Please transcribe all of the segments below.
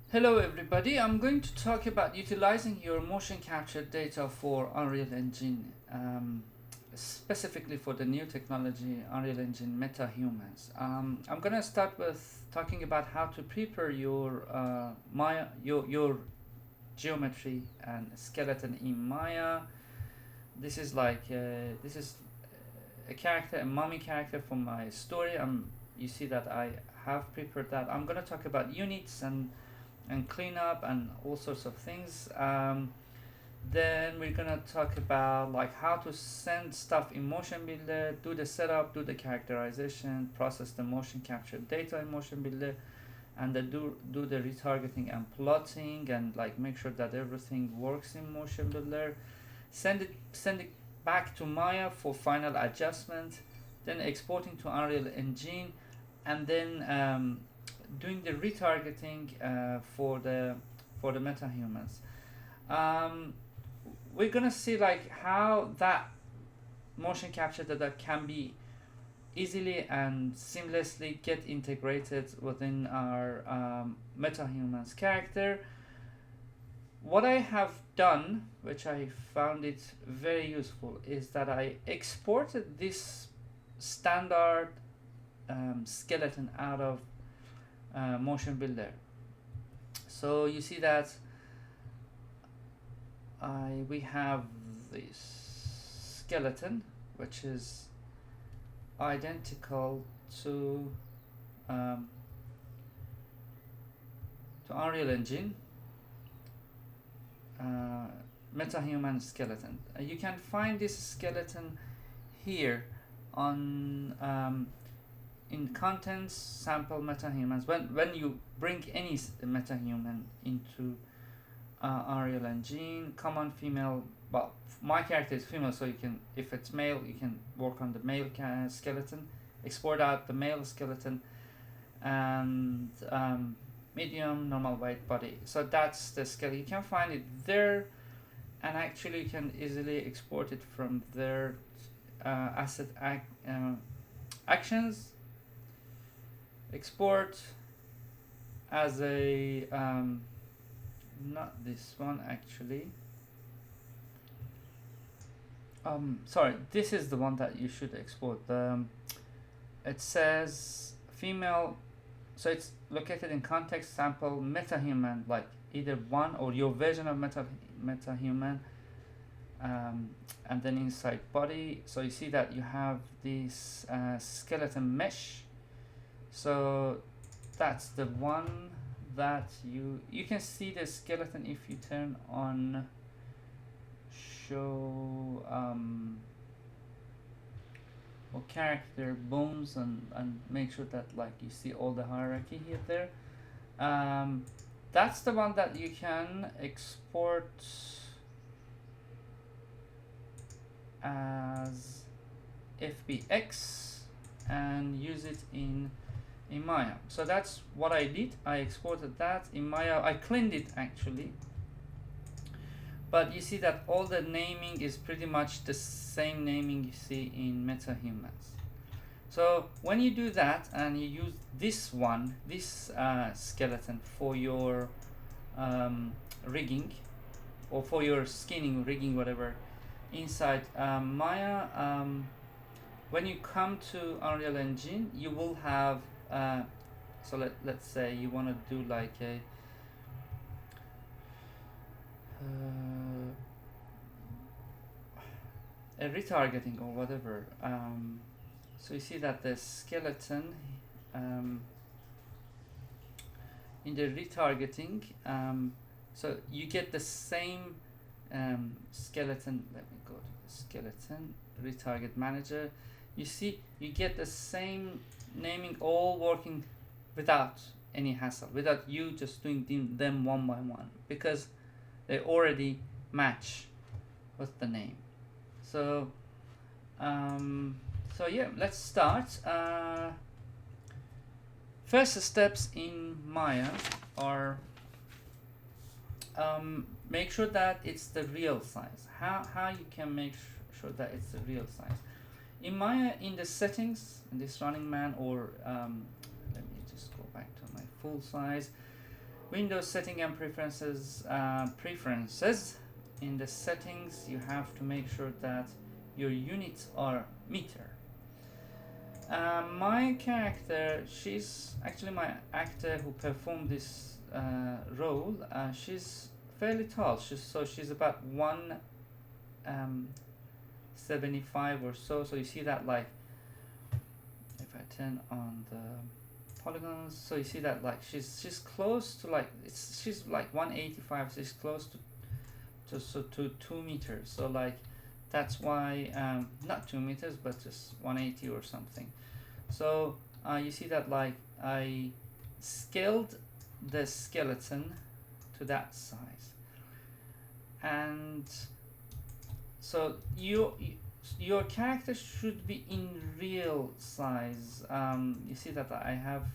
Hello everybody, I'm going to talk about utilizing your motion capture data for Unreal Engine, specifically for the new technology Unreal Engine Metahumans. I'm going to start with talking about how to prepare your Maya, your geometry and skeleton in Maya. This is a character, a mummy character from my story. You see that I have prepared that. I'm going to talk about units and cleanup and all sorts of things. Then we're gonna talk about like how to send stuff in Motionbuilder, do the setup, do the characterization, process the motion capture data in Motionbuilder, and then do the retargeting and plotting, and like make sure that everything works in Motionbuilder. Send it back to Maya for final adjustment, then exporting to Unreal Engine, and then doing the retargeting for the metahumans. Um, we're gonna see like how that motion capture data can be easily and seamlessly get integrated within our metahumans character. What I have done, which I found it very useful, is that I exported this standard skeleton out of Motionbuilder. So you see that we have this skeleton, which is identical um, to Unreal Engine MetaHuman skeleton. You can find this skeleton here on in contents sample metahumans. When you bring any metahuman into Unreal Engine, common female. Well, my character is female, so you can, if it's male, you can work on the male skeleton, export out the male skeleton, and medium, normal weight, body. So that's the skeleton. You can find it there, and actually you can easily export it from their asset actions. Export as a not this one actually. Sorry, this is the one that you should export. It says female, so it's located in context sample metahuman, like either one or your version of metahuman, and then inside body. So you see that you have this skeleton mesh. So that's the one that you can see the skeleton if you turn on show or character bones, and make sure that like you see all the hierarchy here there. That's the one that you can export as FBX and use it in Maya. So that's what I did. I exported that in Maya. I cleaned it actually, but you see that all the naming is pretty much the same naming you see in MetaHumans. So when you do that and you use this skeleton for your rigging, or for your skinning, rigging, whatever, inside Maya, when you come to Unreal Engine, you will have so let's say you want to do like a retargeting or whatever. So you see that the skeleton in the retargeting, so you get the same skeleton. Let me go to the skeleton retarget manager. You see, you get the same naming, all working without any hassle, without you just doing them one by one, because they already match with the name. So so yeah, let's start. First steps in Maya are make sure that it's the real size. How you can make sure that it's the real size? In Maya, in the settings, in this running man, or let me just go back to my full size. Windows setting and preferences. In the settings, you have to make sure that your units are meter. My character, she's actually my actor who performed this role. She's fairly tall. She's about 175 or so. So you see that, like, if I turn on the polygons, so you see that, like, she's close to, like, she's like 185. So she's close to 2 meters. So like that's why not 2 meters, but just 180 or something. So you see that, like, I scaled the skeleton to that size, and so your character should be in real size. You see that I have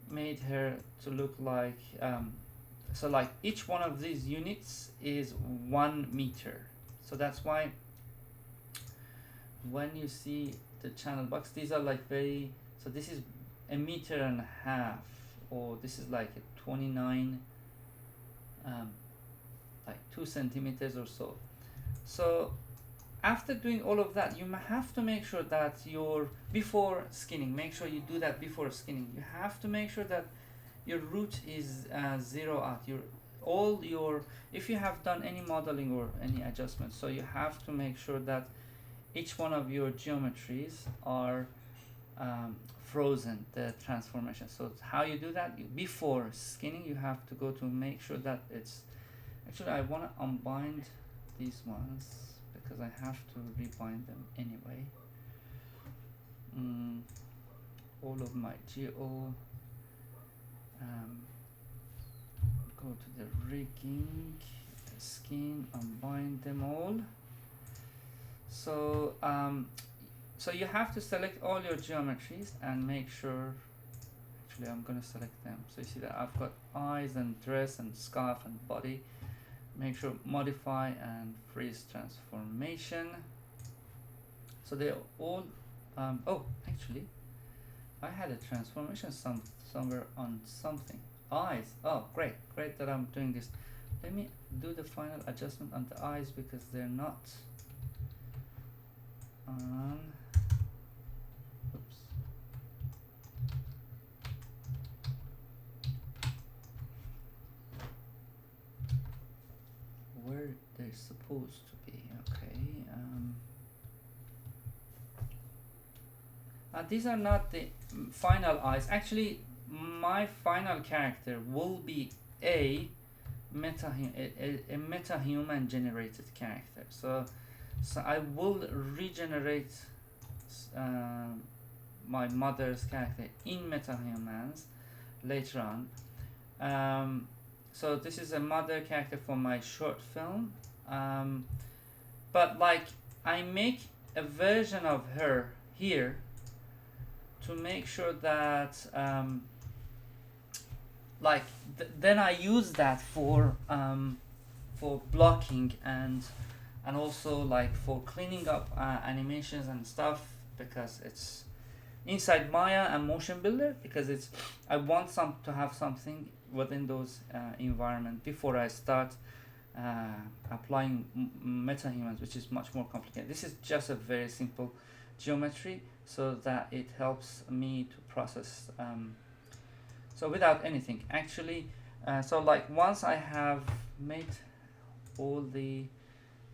made her to look like so like each one of these units is 1 meter. So that's why when you see the channel box, these are like very, so this is 1.5 meters, or this is like a 29 like 2 centimeters or so. So after doing all of that, you have to make sure that before skinning, make sure you do that before skinning. You have to make sure that your root is 0 out. If you have done any modeling or any adjustments, so you have to make sure that each one of your geometries are frozen, the transformation. So how you do that? Before skinning, you have to go to make sure that it's, actually I want to unbind these ones because I have to rebind them anyway. All of my geo, go to the rigging, skin, unbind them all. So so you have to select all your geometries and make sure, actually I'm going to select them. So you see that I've got eyes and dress and scarf and body. Make sure modify and freeze transformation. So they're all oh, actually I had a transformation somewhere on something. Eyes. Oh, great that I'm doing this. Let me do the final adjustment on the eyes because they're not on. Oops. Where they're supposed to be. Okay. These are not the final eyes. Actually, my final character will be a metahuman generated character. So I will regenerate my mother's character in Metahumans later on. So this is a mother character for my short film. But like I make a version of her here to make sure that like then I use that for blocking and also like for cleaning up animations and stuff, because it's inside Maya and Motionbuilder, because it's I want to have something within those environment before I start applying metahumans, which is much more complicated. This is just a very simple geometry so that it helps me to process so without anything actually. So like once I have made all the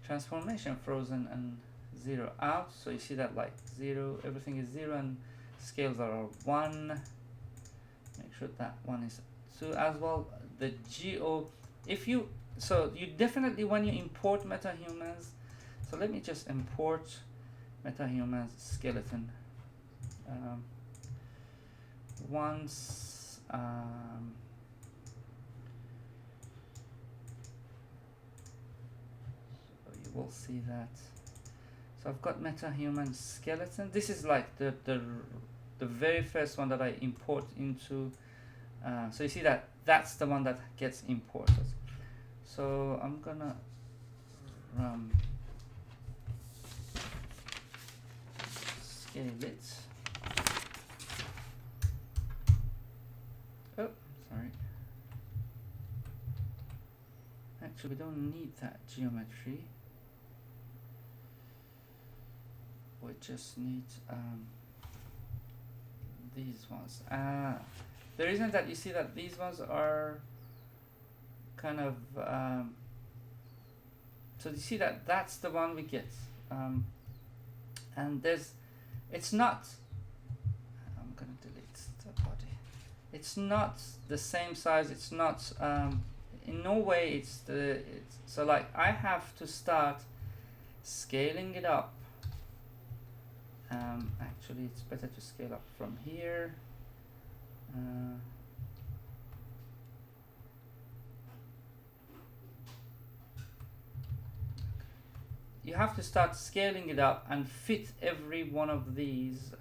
transformation frozen and 0 out, so you see that like 0, everything is 0 and scales are 1. Make sure that one is 2 as well. The geo, if you, so you definitely when you import metahumans, so let me just import metahumans skeleton once so you will see that. So I've got metahuman skeleton. This is like the very first one that I import into. So you see that that's the one that gets imported. So I'm gonna scale it. Oh, sorry. actually we don't need that geometry. We just need these ones. The reason that you see that these ones are kind of so you see that that's the one we get, and it's not, I'm gonna delete the body, it's not the same size, it's not in no way so like I have to start scaling it up. Actually it's better to scale up from here. You have to start scaling it up and fit every one of these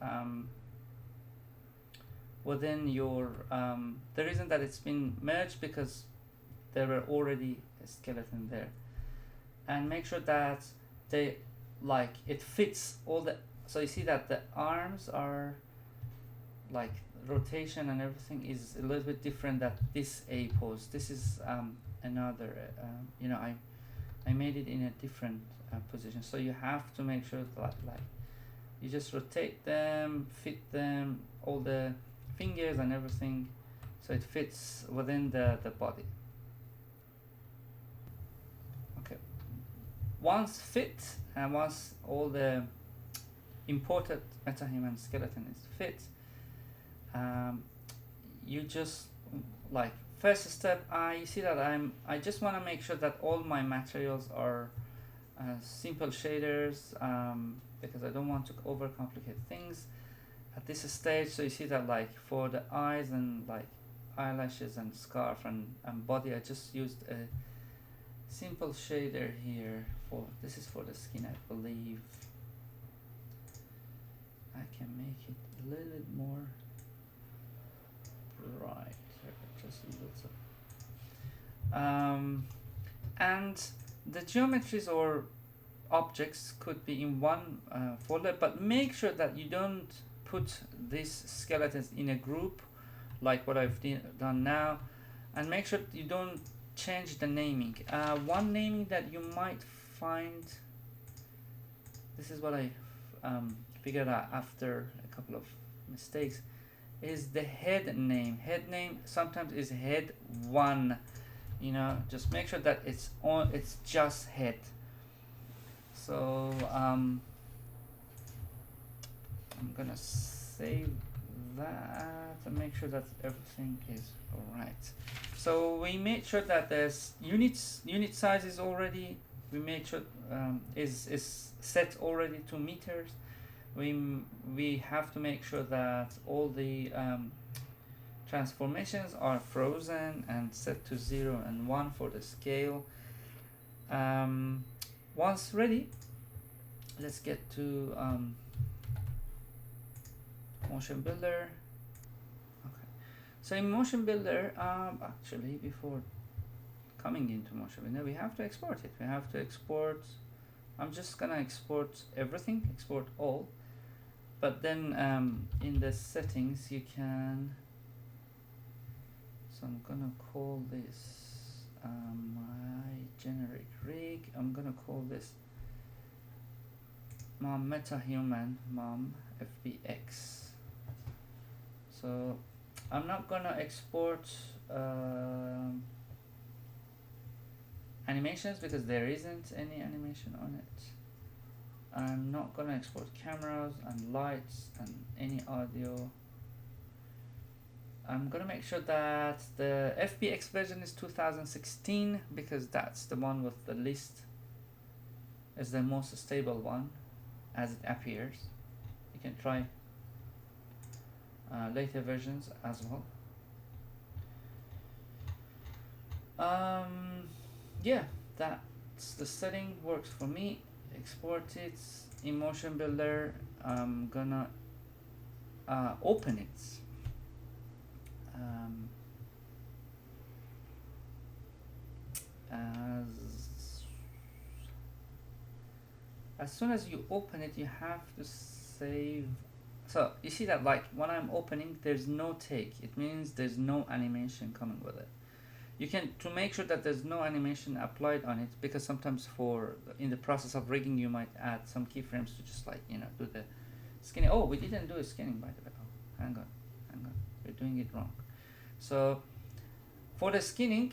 within your the reason that it's been merged because there were already a skeleton there, and make sure that they like it fits all the, so you see that the arms are like rotation and everything is a little bit different than this A pose. This is another you know, I made it in a different position, so you have to make sure that like you just rotate them, fit them, all the fingers and everything, so it fits within the body. Okay, once fit and once all the imported Metahuman skeleton is fit, you just like first step, you see that I just want to make sure that all my materials are simple shaders, because I don't want to overcomplicate things at this stage. So you see that like for the eyes and like eyelashes and scarf and body, I just used a simple shader here for, this is for the skin, I believe. I can make it a little bit more bright, just a little. And the geometries or objects could be in one folder, but make sure that you don't put these skeletons in a group like what I've done now, and make sure you don't change the naming. One naming that you might find, this is what I figured out after a couple of mistakes, is the head name. Head name sometimes is head 1, you know, just make sure that it's on, it's just head. So I'm gonna save that and make sure that everything is alright. So we made sure that there's unit size is already, we made sure is set already to meters. We have to make sure that all the transformations are frozen and set to 0 and 1 for the scale. Once ready, let's get to Motionbuilder. Okay, so in Motionbuilder, actually before coming into Motionbuilder, we have to export it. We have to export, I'm just gonna export everything, export all, but then in the settings you can, so I'm gonna call this my generic rig, I'm gonna call this mom Metahuman mom FBX. So I'm not gonna export animations because there isn't any animation on it. I'm not gonna export cameras and lights and any audio. I'm gonna make sure that the FBX version is 2016 because that's the one with the least, is the most stable one as it appears. You can try later versions as well. Yeah, that's the setting, works for me. Export it in Motionbuilder. I'm gonna open it. As soon as you open it, you have to save. So you see that like when I'm opening, there's no take. It means there's no animation coming with it. you can, to make sure that there's no animation applied on it, because sometimes for in the process of rigging you might add some keyframes to just like, you know, do the skinning. Oh, we didn't do a skinning, by the way. Oh, hang on, we're doing it wrong. So for the skinning,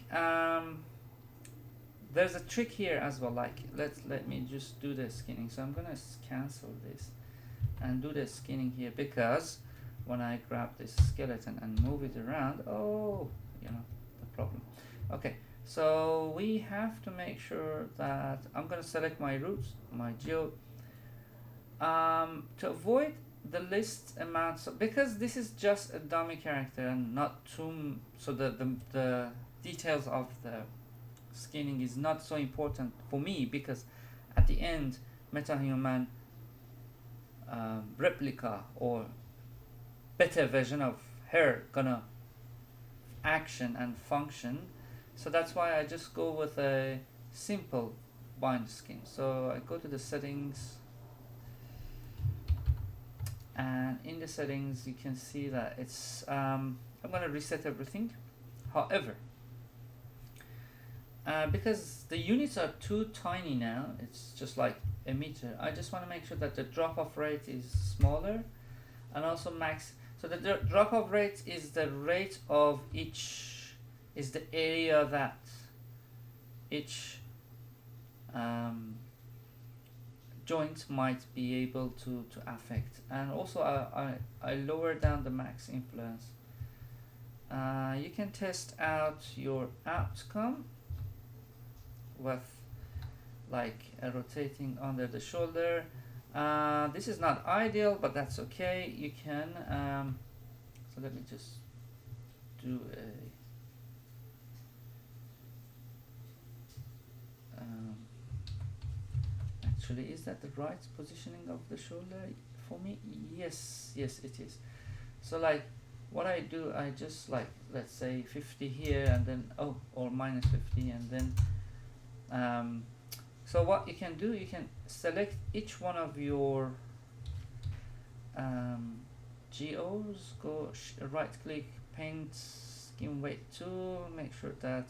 there's a trick here as well. Like let me just do the skinning. So I'm gonna cancel this and do the skinning here, because when I grab this skeleton and move it around, oh, you know, the problem. Okay, so we have to make sure that I'm gonna select my roots, my geo, to avoid the list amounts, because this is just a dummy character and not too, so the details of the skinning is not so important for me, because at the end Metahuman replica or better version of her gonna action and function. So that's why I just go with a simple bind skin. So I go to the settings, and in the settings you can see that it's I'm gonna reset everything. However, because the units are too tiny now, it's just like a meter, I just want to make sure that the drop-off rate is smaller, and also max. So the drop-off rate is the rate of each, is the area that each joint might be able to affect. And also I lower down the max influence. You can test out your outcome with like rotating under the shoulder. This is not ideal, but that's okay. You can so let me just do a actually, is that the right positioning of the shoulder for me? Yes, it is. So like what I do, I just like, let's say 50 here, and then or minus 50, and then so what you can do, you can select each one of your geos, go right click, paint skin weight tool, make sure that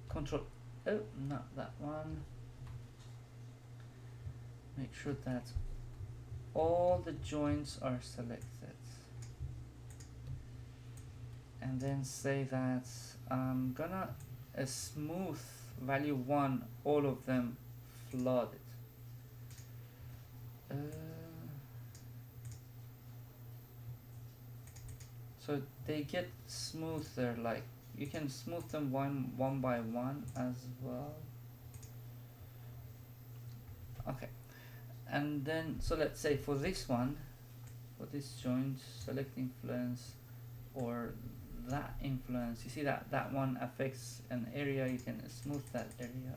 control, not that one, make sure that all the joints are selected, and then say that I'm gonna smooth value 1, all of them flooded. So they get smoother, like you can smooth them one by one as well. Okay, and then so let's say for this one, for this joint, select influence or that influence. You see that one affects an area, you can smooth that area.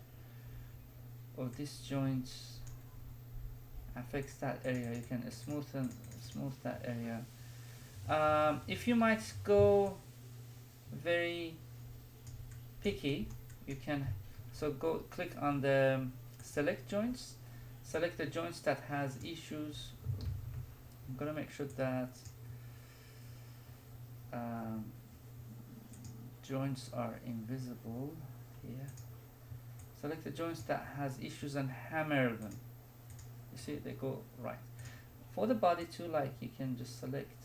Or this joint affects that area, you can smooth that area. If you might go very picky, you can go click on the select joints, select the joints that has issues. I'm gonna make sure that joints are invisible here. Select the joints that has issues and hammer them. You see, they go right. For the body too, like you can just select,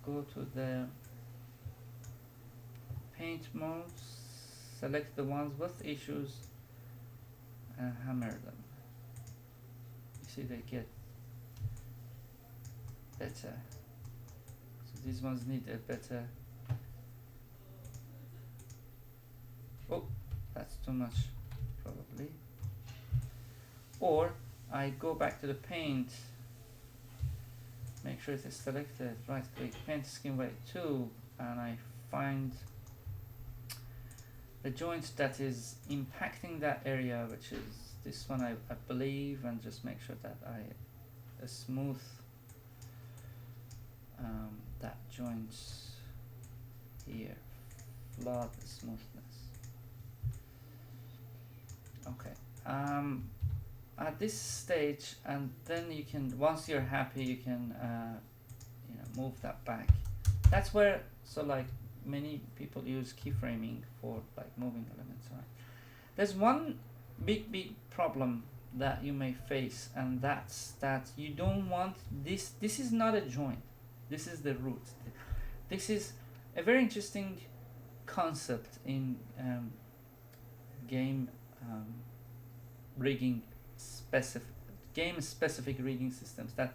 go to the paint modes, select the ones with issues and hammer them. You see, they get better. So these ones need a better. Oh, that's too much probably. Or I go back to the paint, make sure it is selected, right click, paint skin weight 2, and I find the joint that is impacting that area, which is this one I believe, and just make sure that I smooth that joint here, flood smoothness. Okay, at this stage, and then you can, once you're happy, you can move that back. That's where, so like many people use keyframing for like moving elements around. There's one big problem that you may face, and that's that you don't want this. This is not a joint. This is the root. This is a very interesting concept in game rigging game specific rigging systems, that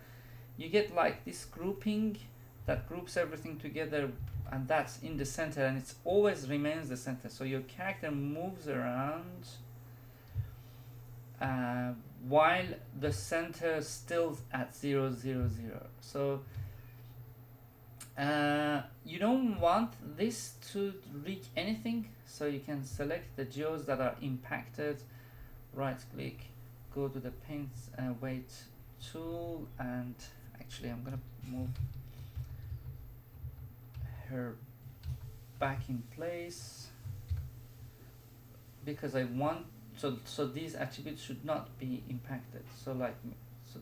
you get like this grouping that groups everything together, and that's in the center, and it always remains the center. So your character moves around while the center is still at 0, 0, 0. So you don't want this to rig anything, so you can select the geos that are impacted, right click, go to the paint weight tool, and actually I'm gonna move her back in place because I want so these attributes should not be impacted. So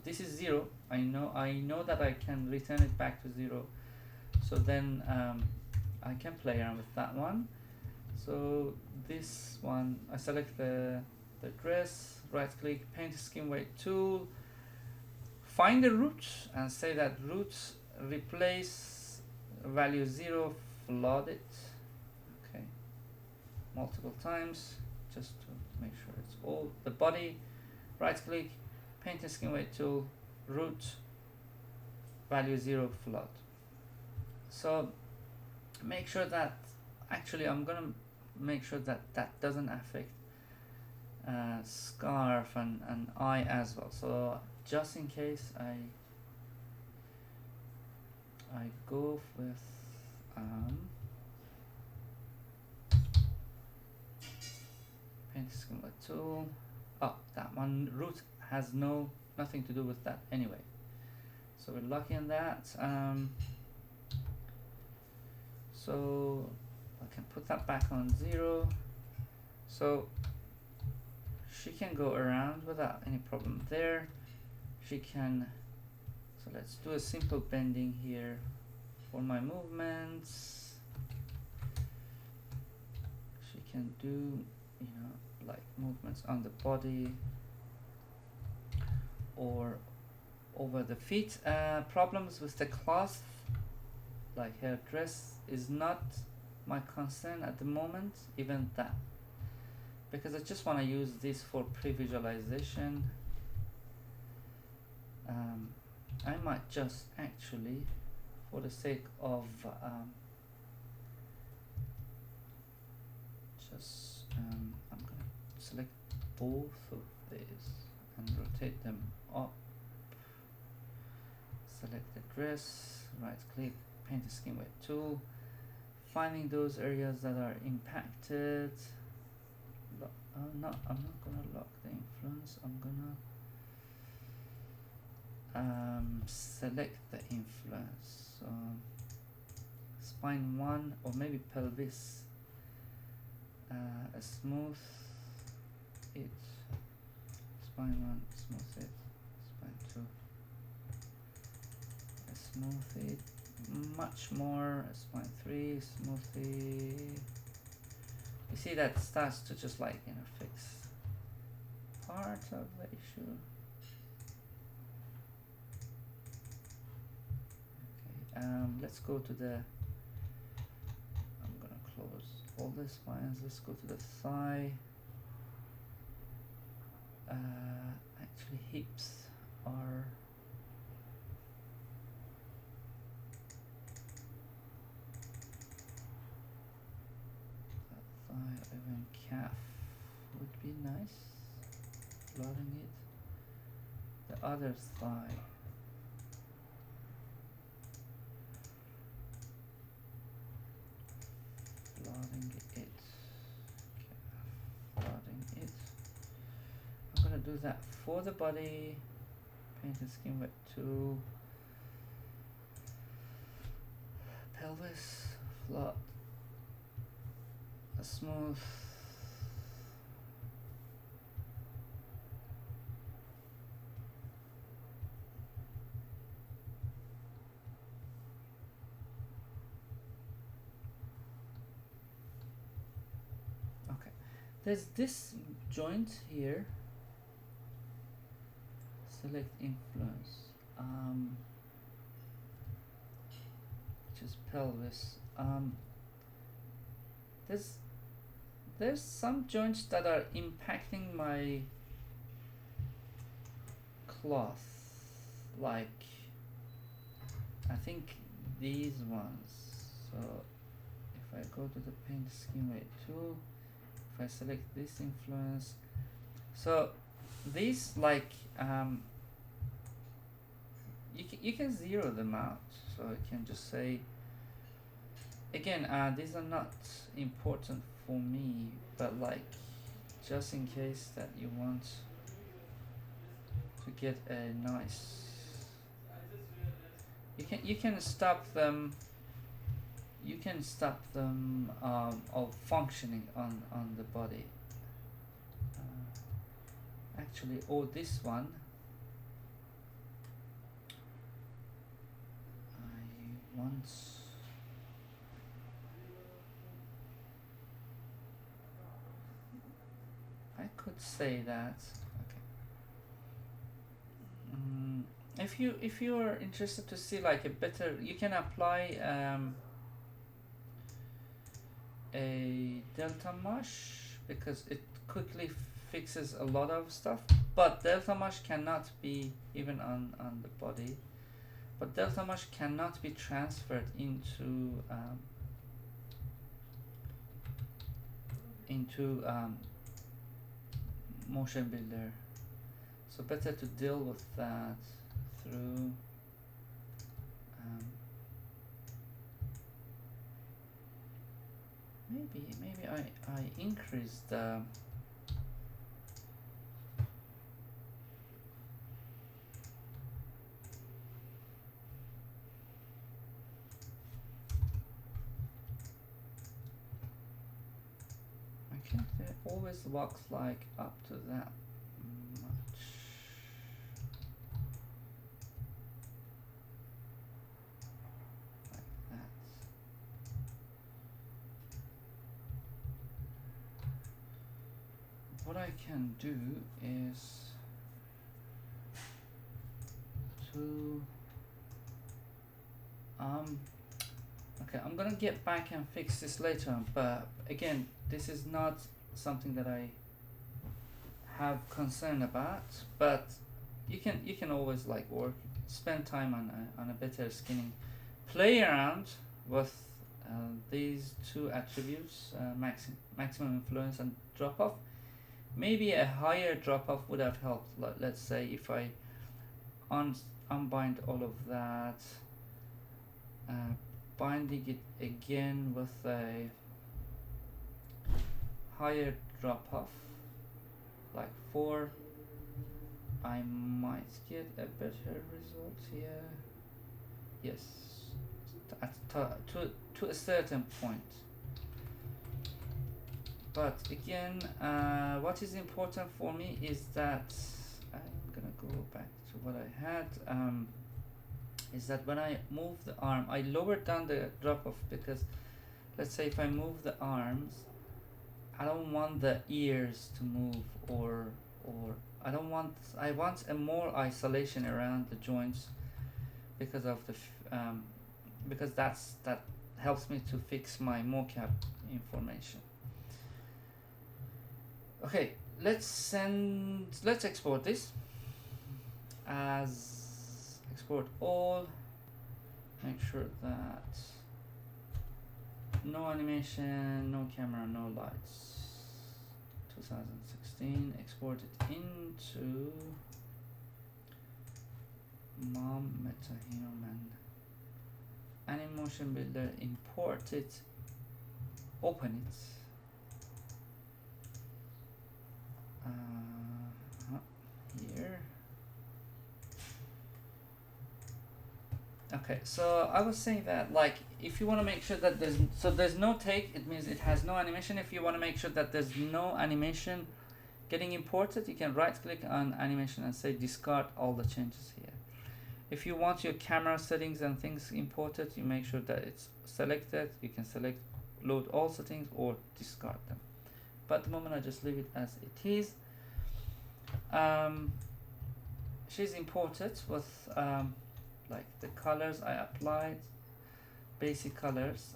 this is 0. I know that I can return it back to 0. So then I can play around with that one. So this one, I select the dress, right click, paint skin weight tool, find the root and say that root replace value 0, flood it, okay, multiple times just to make sure it's all. The body, right click, paint skin weight tool, root, value 0, flood. So make sure that, actually I'm gonna make sure that that doesn't affect scarf and eye as well. So just in case I go with paint schema tool. Oh, that one root has nothing to do with that anyway. So we're lucky in that. So I can put that back on 0. So she can go around without any problem there. She can, so let's do a simple bending here for my movements. She can do, like movements on the body or over the feet. Problems with the cloth, like her dress, is not my concern at the moment, even that, because I just want to use this for pre-visualization. I might just actually, for the sake of I'm gonna select both of these and rotate them up. Select the dress, right click, paint the skin weight tool, finding those areas that are impacted. I'm not gonna lock the influence. I'm gonna select the influence. So spine 1, or maybe pelvis. Smooth it. Spine 1, smooth it. Spine 2, smooth it much more. Spine 3, smooth it. You see that starts to just fix part of the issue. Okay, let's go to the, I'm gonna close all the spines. Let's go to the thigh. Actually hips are even calf would be nice, flooding it. The other thigh, flooding it, flooding it. I'm gonna do that for the body. Paint the skin wet tool, pelvis, flood. Smooth. there's this joint here. Select influence, which is pelvis. There's some joints that are impacting my cloth, like I think these ones. So if I go to the paint scheme weight tool, if I select this influence, so these like you can zero them out. So I can just say again, these are not important for me, but like just in case that you want to get a nice, you can stop them. You can stop them of functioning on the body. Actually, or this one. I want. I could say that. Okay. If you are interested to see like a better, you can apply a delta mesh because it quickly fixes a lot of stuff. But delta mesh cannot be even on the body. But delta mesh cannot be transferred into Motionbuilder. So better to deal with that through maybe I increase the it always walks like up to that much. Like that. What I can do is to okay, I'm gonna get back and fix this later on, but again, this is not something that I have concern about, but you can always like spend time on a better skinning, play around with these two attributes, maximum influence and drop off. Maybe a higher drop off would have helped. Let's say if I unbind all of that, binding it again with a higher drop off like 4, I might get a better result here. Yes, to a certain point. But again, what is important for me is that I'm gonna go back to what I had. Is that when I move the arm, I lower down the drop off because let's say if I move the arms, I don't want the ears to move or I want a more isolation around the joints because of the because that helps me to fix my mocap information. Okay, let's export this as export all. Make sure that no animation, no camera, no lights. 2016. Export it into Metahuman. Motionbuilder. Import it. Open it. Here. Okay, so I was saying that like if you want to make sure that there's no take, it means it has no animation. If you want to make sure that there's no animation getting imported, you can right click on animation and say discard all the changes here. If you want your camera settings and things imported, you make sure that it's selected. You can select load all settings or discard them. but at the moment I just leave it as it is. She's imported with like the colors I applied, basic colors.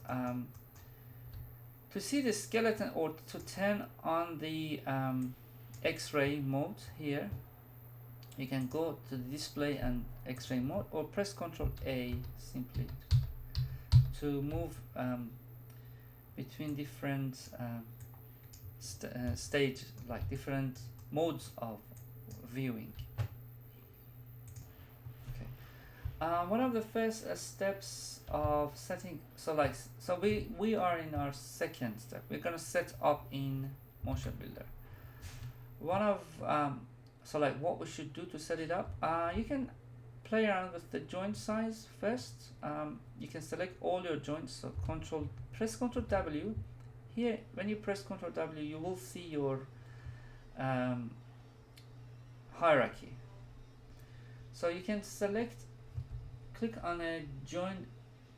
To see the skeleton or to turn on the X-ray mode here, you can go to the display and X-ray mode, or press Ctrl A simply to move between different stage, like different modes of viewing. Okay. One of the first steps of setting, so we are in our second step. We're gonna set up in Motionbuilder. One of so like what we should do to set it up, you can play around with the joint size first. You can select all your joints, so press Ctrl W. Here when you press Ctrl W, you will see your hierarchy. So you can click on a joint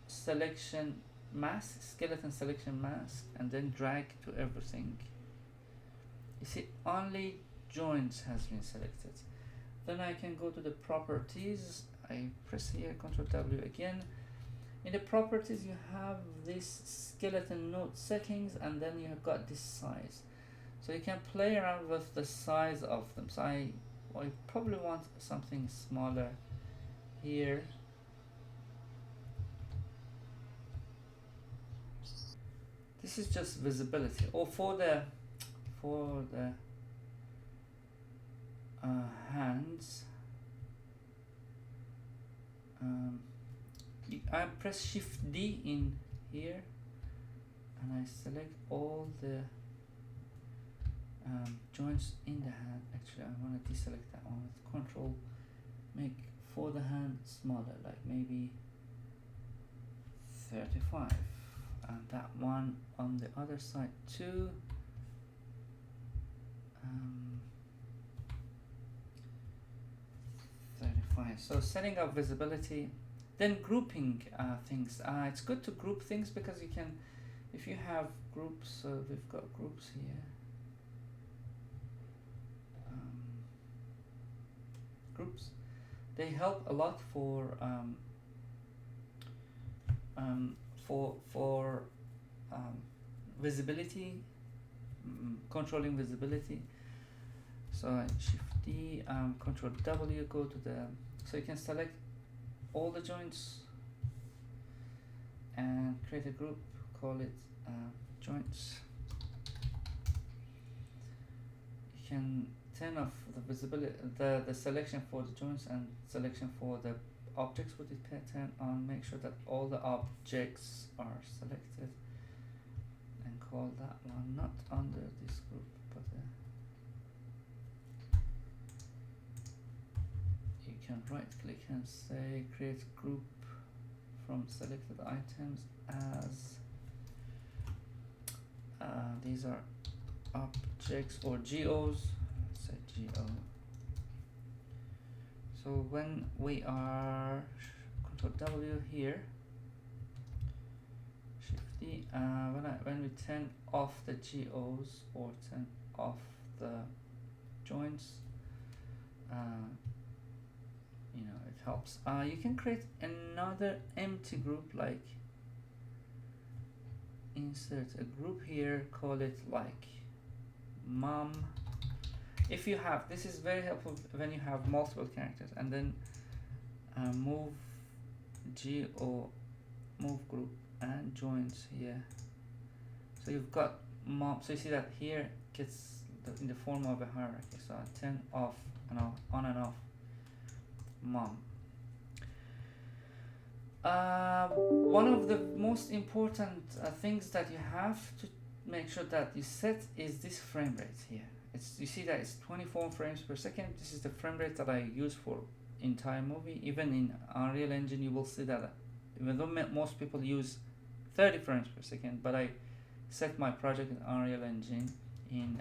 selection mask, skeleton selection mask, and then drag to everything. You see only joints has been selected. Then I can go to the properties. I press here Ctrl W again. In the properties you have this skeleton node settings, and then you have got this size. So you can play around with the size of them. So I probably want something smaller here. This is just visibility, or for the hands. I press Shift D in here, and I select all the joints in the hand. Actually, I want to deselect that one with Control. Make for the hand smaller, like maybe 35, and that one on the other side too. 35. So setting up visibility, then grouping things. It's good to group things because you can, if you have groups. So we've got groups here. Groups, they help a lot for visibility, controlling visibility. So Shift D, Control W, go to the, so you can select all the joints and create a group, call it joints. You can turn off the visibility, the selection for the joints, and selection for the objects with the turn on. Make sure that all the objects are selected, and call that one not under this group, but you can right click and say create group from selected items as these are objects or GOs. Let's say GO. So when we are Control W here, Shift D, when we turn off the GOs or turn off the joints, you know, it helps. You can create another empty group, like insert a group here, call it like mom. If you have, this is very helpful when you have multiple characters, and then move move group and joins here. So you've got mom. So you see that here gets in the form of a hierarchy. So I turn off and off, on and off mom. One of the most important things that you have to make sure that you set is this frame rate here. You see that it's 24 frames per second. This is the frame rate that I use for entire movie. Even in Unreal Engine, you will see that even though most people use 30 frames per second, but I set my project in Unreal Engine in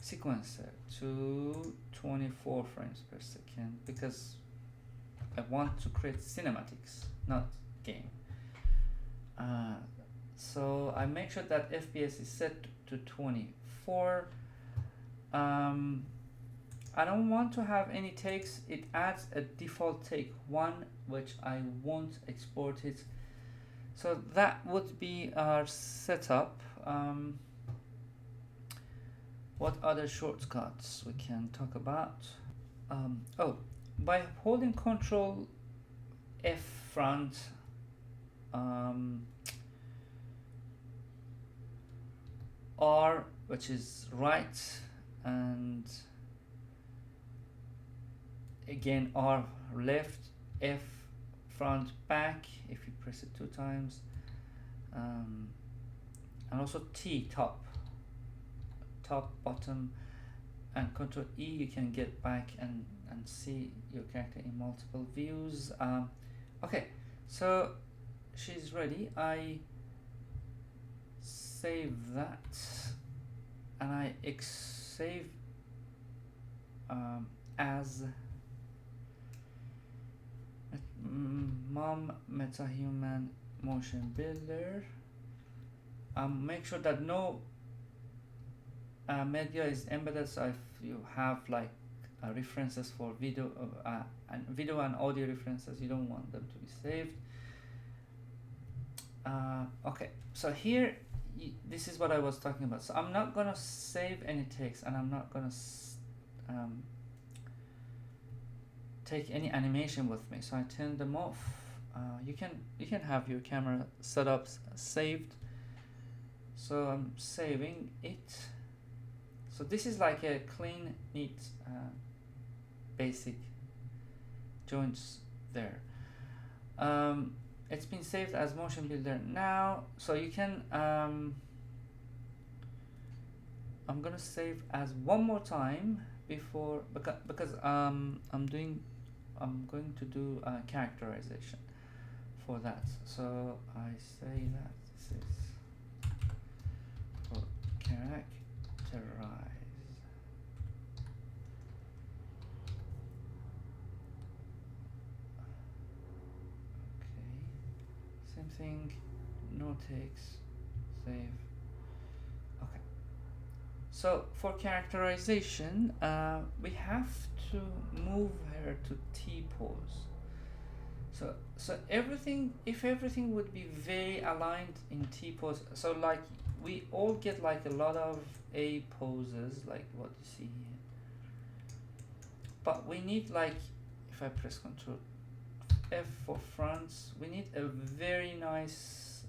sequencer to 24 frames per second because I want to create cinematics, not game. So I make sure that FPS is set to 24. I don't want to have any takes. It adds a default take 1, which I won't export it. So that would be our setup. What other shortcuts we can talk about? Oh, by holding Control F front, R, which is right, and again R left, F front back if you press it 2 times, and also T top bottom, and Control E you can get back and see your character in multiple views. Okay, so she's ready. I save that and I save as mom Metahuman Motionbuilder. Make sure that no media is embedded, so if you have like references for video and audio references, you don't want them to be saved. Okay, so here this is what I was talking about. So I'm not gonna save any text, and I'm not gonna take any animation with me, so I turn them off. You can have your camera setups saved, so I'm saving it. So this is like a clean, neat, basic joints there. It's been saved as Motionbuilder now, so you can I'm gonna save as one more time before, because I'm going to do characterization for that. So I say that this is for characterize. Same thing, no takes, save. Okay. So for characterization, we have to move her to T pose. So everything, if everything would be very aligned in T pose, so like we all get like a lot of A poses, like what you see here. But we need, like, if I press Control F for fronts, we need a very nice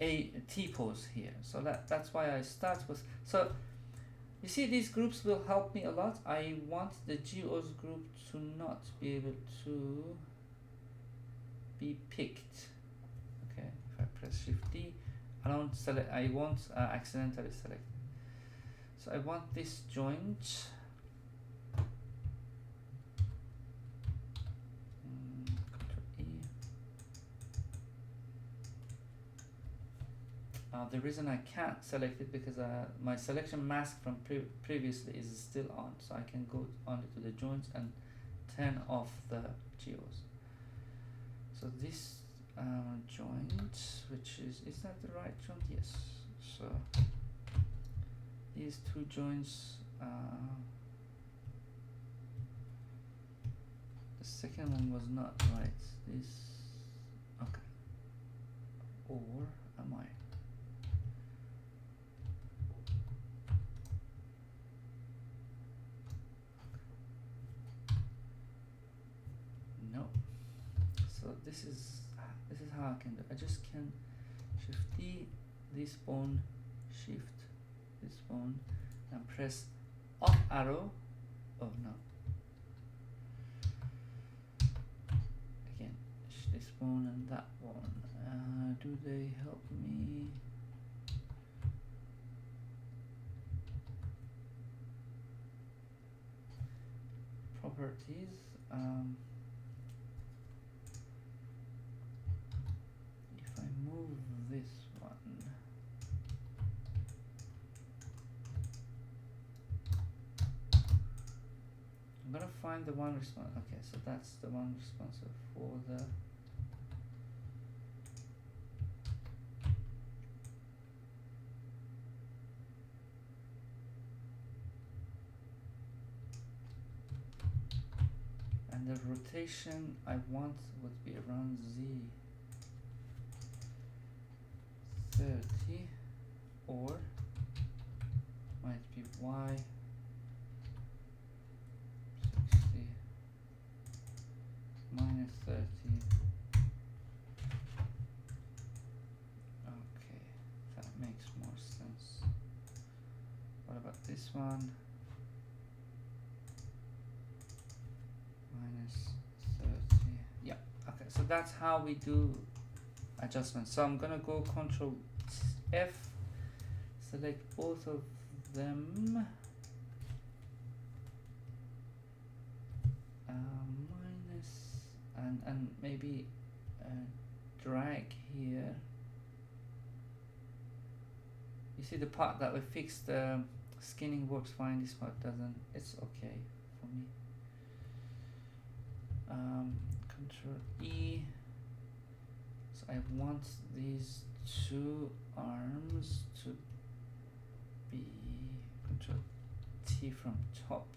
a T pose here. So that's why I start with. So you see, these groups will help me a lot. I want the geos group to not be able to be picked. Okay, if I press Shift D, I don't select. I won't accidentally select. So I want this joint. Control E. The reason I can't select it because my selection mask from previously is still on, so I can go only to the joints and turn off the geos. So this joint, which is that the right joint? Yes. So these two joints, the second one was not right. This, okay. Or am I? No. So this is how I can do. I just can Shift D, this bone, Shift this bone, and press up arrow. Oh no. Again, this bone and that one. Do they help me? Properties. If I move this one, I'm gonna find find the one responsible. Okay, so that's the one responsible for the and the rotation I want would be around Z30, or might be Y 60 minus 30. Okay, that makes more sense. What about this one? Minus 30. Yeah, okay, so that's how we do adjustments. So I'm gonna go Control F, select both of them, minus, and maybe drag here. You see the part that we fixed, skinning works fine, this part doesn't. It's okay for me. Control E. So I want these two arms to be Control T from top.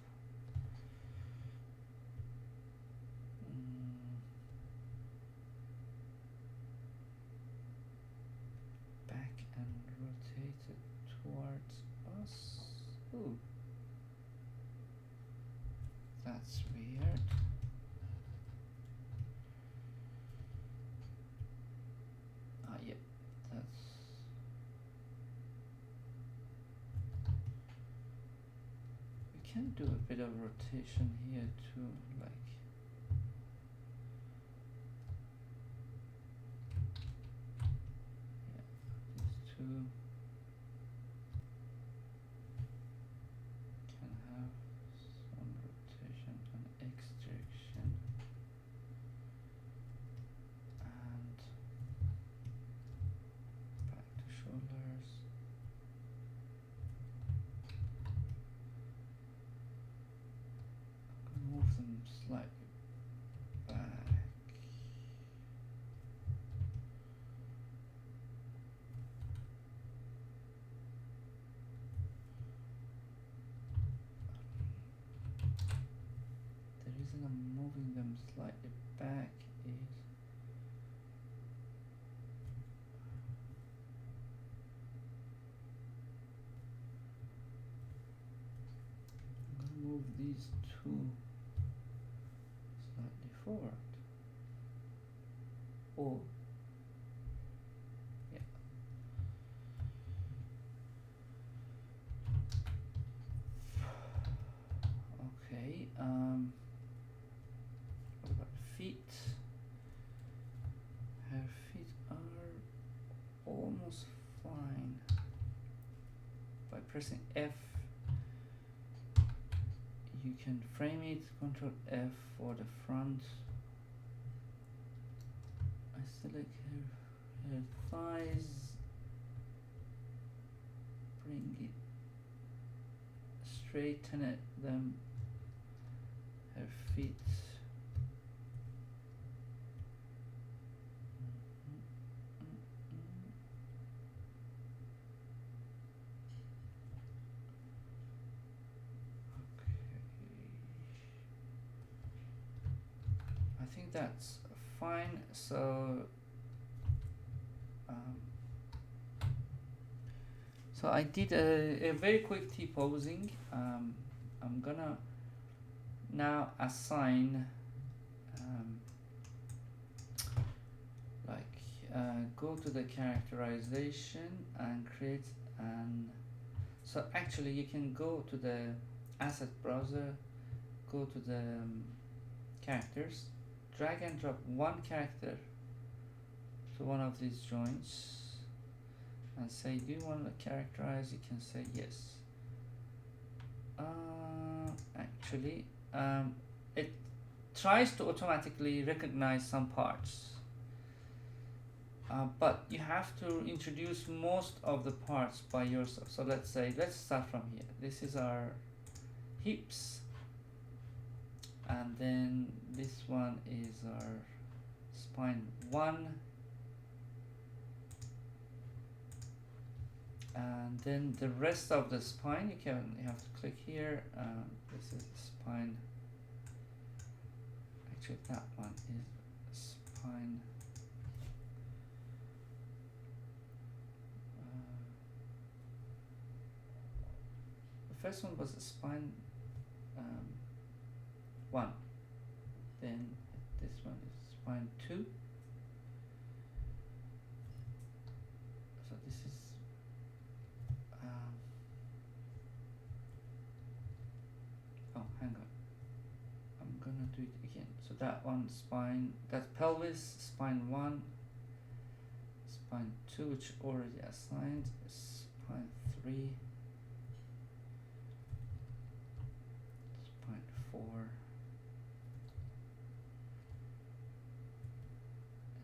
Back and rotate it towards us. Ooh, that's weird. Yeah, that's. We can do a bit of rotation here too, like. Yeah, these two can have some rotation and extraction. And back to shoulders. Move them slightly back. The reason I'm moving them slightly back is I'm gonna move these two slightly forward. Oh, yeah. Okay. What about feet? Her feet are almost fine. By pressing F, you can frame it. Control F for the front. I select her thighs, bring it, straighten it, them, her feet. I think that's fine. So so I did a very quick T-posing. I'm gonna now assign go to the characterization and create an. So actually you can go to the asset browser, go to the characters, drag and drop one character to one of these joints and say, do you want to characterize? You can say yes. Actually, it tries to automatically recognize some parts, but you have to introduce most of the parts by yourself. So let's start from here. This is our hips. and then this one is our spine 1, and then the rest of the spine you have to click here. This is spine, actually that one is spine the first one was spine 1, then this one is spine 2, so this is oh, hang on, I'm gonna do it again. So that one spine, that's pelvis, spine 1, spine 2, which already assigned, spine 3, spine 4,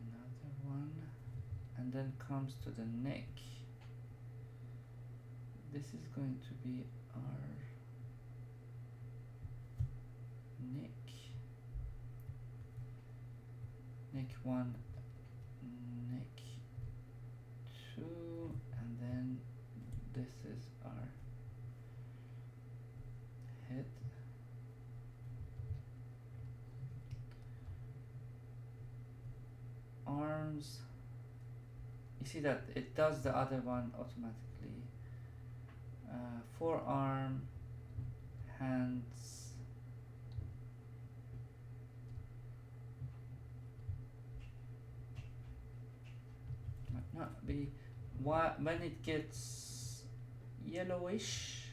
another one, and then comes to the neck. This is going to be our neck. Neck 1, neck 2, and then this is our head. Arms. You see that it does the other one automatically. Forearm, hands, might not be, when it gets yellowish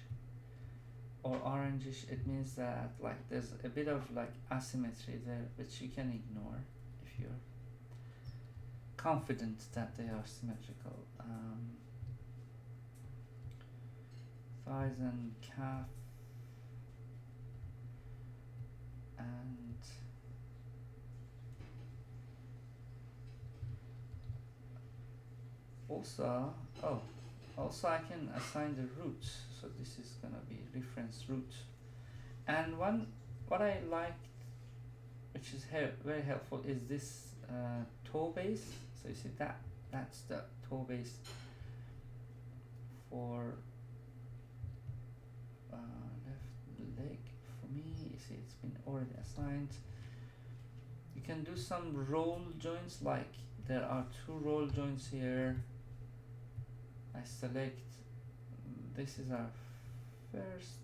or orangish, it means that like there's a bit of like asymmetry there, which you can ignore if you're confident that they are symmetrical. Thighs and calf, and also I can assign the root, so this is gonna be reference root. And what I like, which is very helpful, is this toe base. So you see that's the toe base for left leg for me. You see it's been already assigned. You can do some roll joints, like there are 2 roll joints here. I select, this is our first,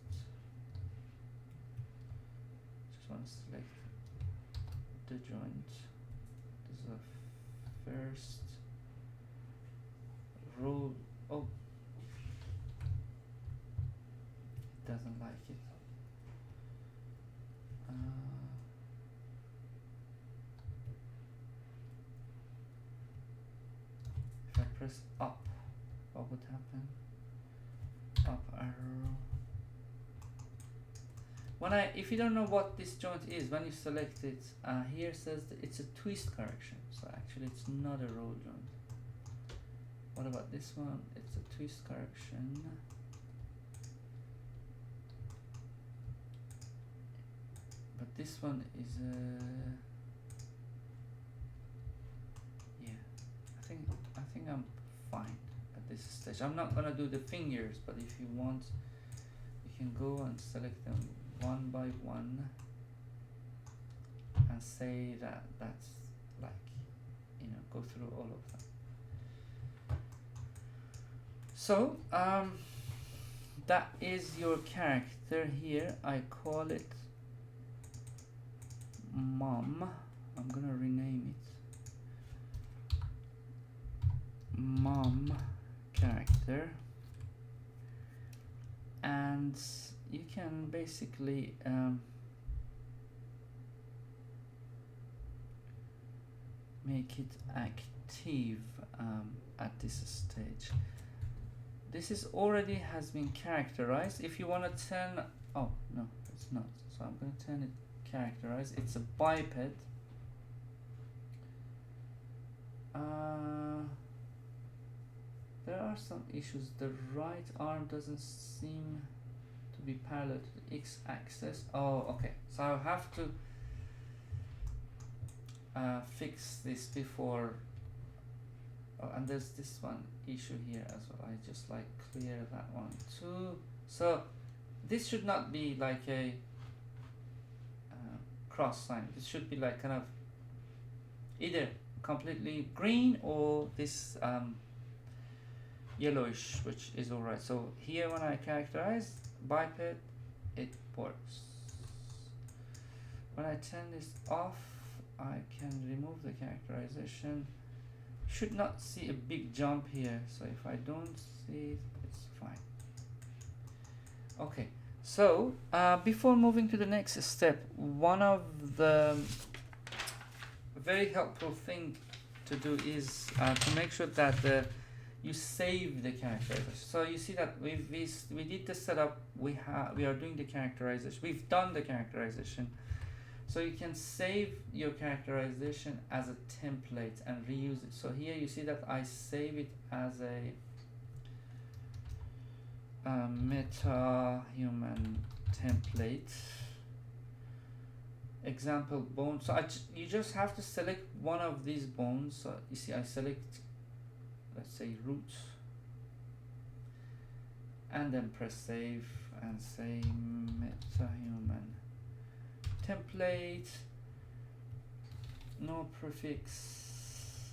just want to select the joint. This is our first roll. Oh, it doesn't like it. If I press up, what would happen? Up arrow. If you don't know what this joint is, when you select it, here says that it's a twist correction. So actually it's not a roll joint. What about this one? It's a twist correction. But this one is yeah. I think I'm fine at this stage. I'm not gonna do the fingers, but if you want, you can go and select them one by one and say that that's like, you know, go through all of them. So that is your character here. I call it mom. I'm gonna rename it mom character, and you can basically make it active at this stage. This is already has been characterized. If you want to turn, oh no, it's not, so I'm going to turn it characterized. It's a biped. There are some issues. The right arm doesn't seem to be parallel to the x-axis. Oh, okay. So I'll have to fix this before. Oh, and there's this one issue here as well. I just like clear that one too. So this should not be like a cross sign. This should be like kind of either completely green or this yellowish, which is alright. So here when I characterize biped, it works. When I turn this off, I can remove the characterization. Should not see a big jump here, so if I don't see it, it's fine. Okay, so before moving to the next step, one of the very helpful thing to do is to make sure that you save the characterization. So you see that we did the setup, we are doing the characterization, we've done the characterization. So you can save your characterization as a template and reuse it. So here you see that I save it as a Metahuman template. Example bone. So you just have to select one of these bones. So you see I select, let's say, root, and then press save and say Metahuman template, no prefix,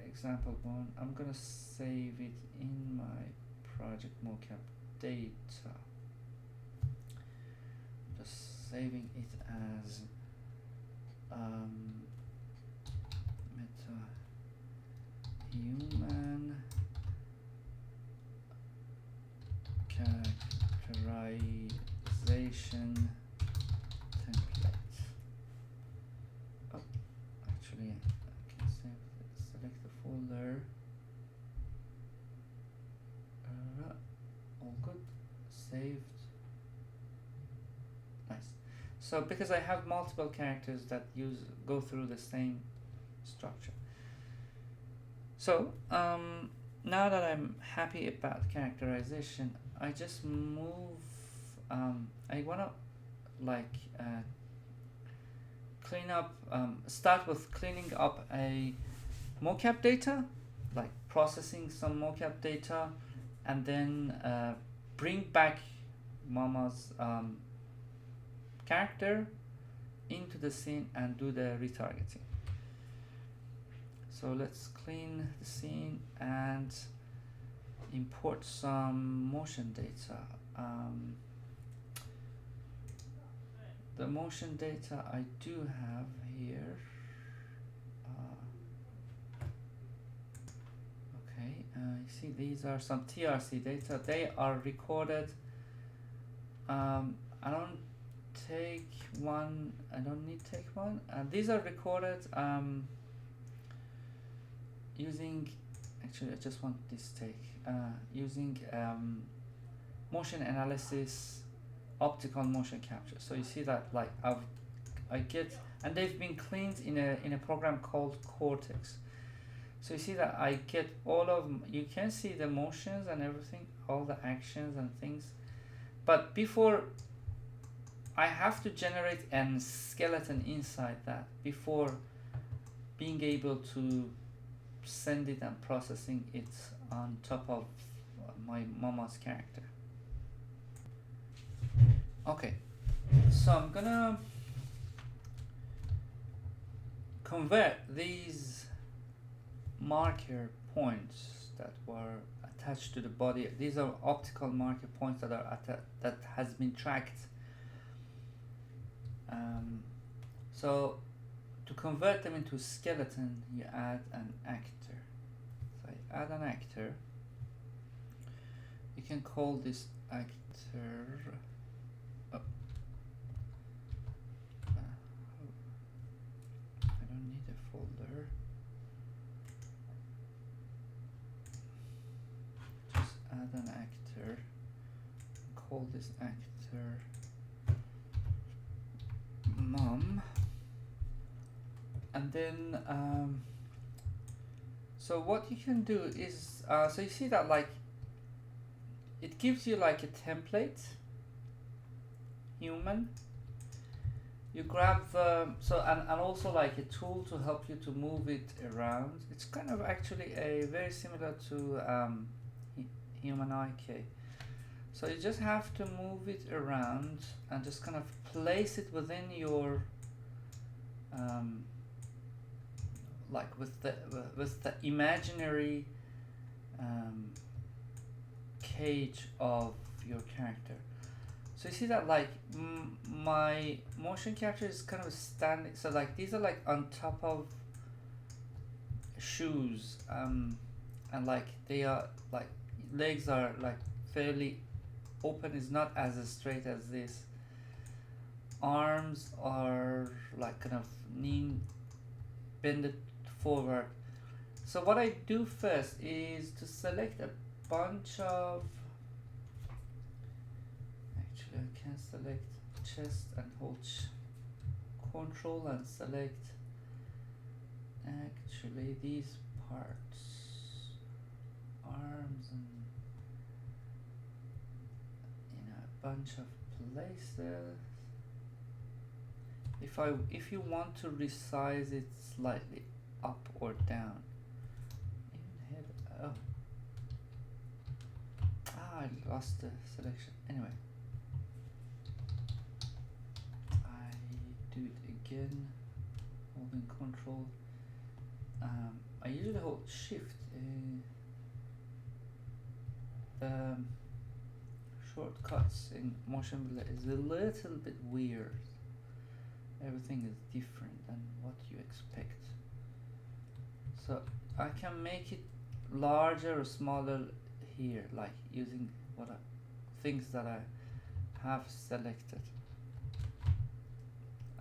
example bone. I'm gonna save it in my project mocap data. Just saving it as Metahuman characterization template. Oh, actually, I can select the folder. All good. Saved. Nice. So because I have multiple characters that go through the same structure. So now that I'm happy about characterization, I just move. I wanna like clean up. Start with cleaning up a mocap data, like processing some mocap data, and then bring back Mama's character into the scene and do the retargeting. So let's clean the scene and import some motion data. The motion data I do have here. Okay, you see these are some TRC data. They are recorded. I don't take one. I don't need take one. These are recorded using. Actually, I just want this take. Using motion analysis, optical motion capture. So you see that like I get, and they've been cleaned in a program called Cortex. So you see that I get all of, you can see the motions and everything, all the actions and things. But before, I have to generate a skeleton inside that before being able to send it and processing it on top of my Mama's character. Okay, so I'm gonna convert these marker points that were attached to the body. These are optical marker points that are that has been tracked. So to convert them into skeleton, you add an actor. So I add an actor. You can call this actor. Oh. I don't need a folder. Just add an actor. Call this actor mom. And then so what you can do is so you see that like it gives you like a template human. You grab the and also like a tool to help you to move it around. It's kind of actually a very similar to human IK. So you just have to move it around and just kind of place it within your like with the imaginary cage of your character. So you see that like my motion capture is kind of standing, so like these are like on top of shoes, and like they are like legs are like fairly open, is not as straight as this. Arms are like kind of lean, bended forward. So what I do first is to select a bunch of, actually I can select chest and hold control and select actually these parts, arms, and in a bunch of places. If you want to resize it slightly up or down, even head, oh, I lost the selection. Anyway, I do it again, holding control. I usually hold shift. The shortcuts in Motionbuilder is a little bit weird. Everything is different than what you expect. So I can make it larger or smaller here, like using things that I have selected.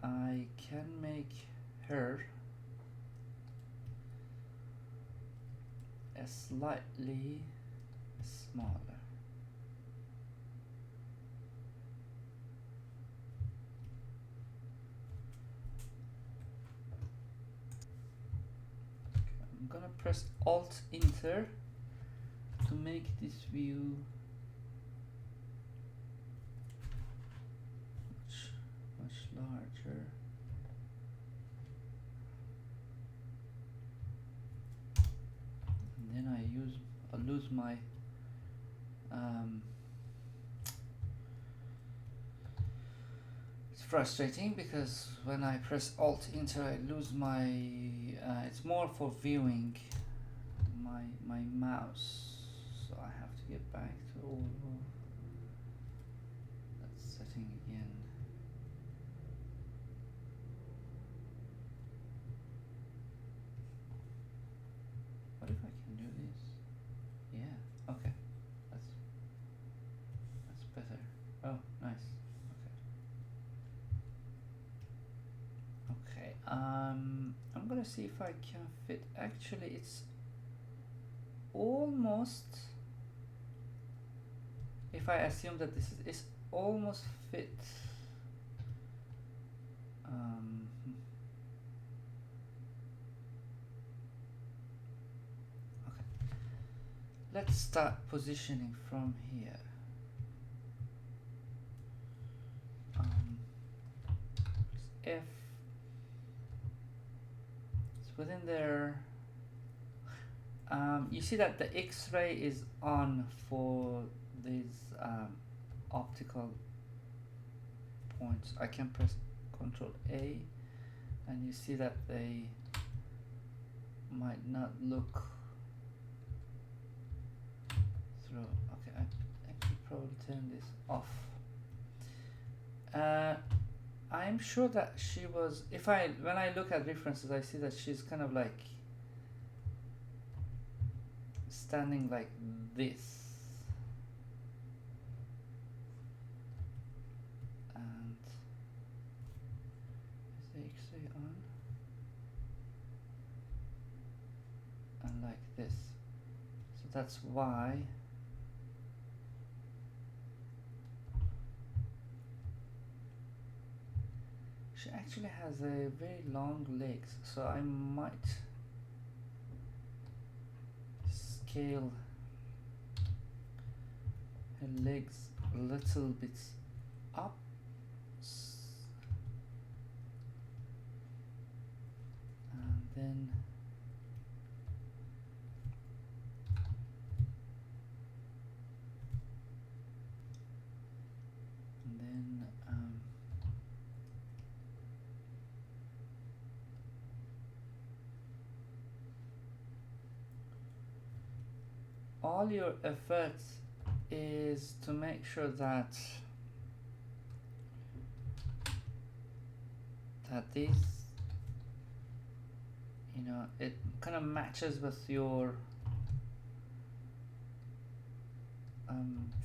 I can make her a slightly smaller. I'm gonna press Alt Enter to make this view much larger. And then I lose my it's frustrating because when I press Alt Enter I lose my it's more for viewing my mouse, so I have to get back to all that setting again. What if I can do this? Yeah, okay, that's better. Oh, nice. Okay, I'm gonna see if I can fit. Actually, it's almost, if I assume that this is almost fit. Okay, let's start positioning from here. F, it's within there. You see that the X-ray is on for these optical points. I can press Ctrl A and you see that they might not look through. Okay, I should probably turn this off. I'm sure that she was, when I look at references I see that she's kind of like standing like this, and is the X-ray on? And like this, so that's why she actually has a very long legs, so I might scale her legs a little bit up then all your efforts is to make sure that this, you know, it kind of matches with your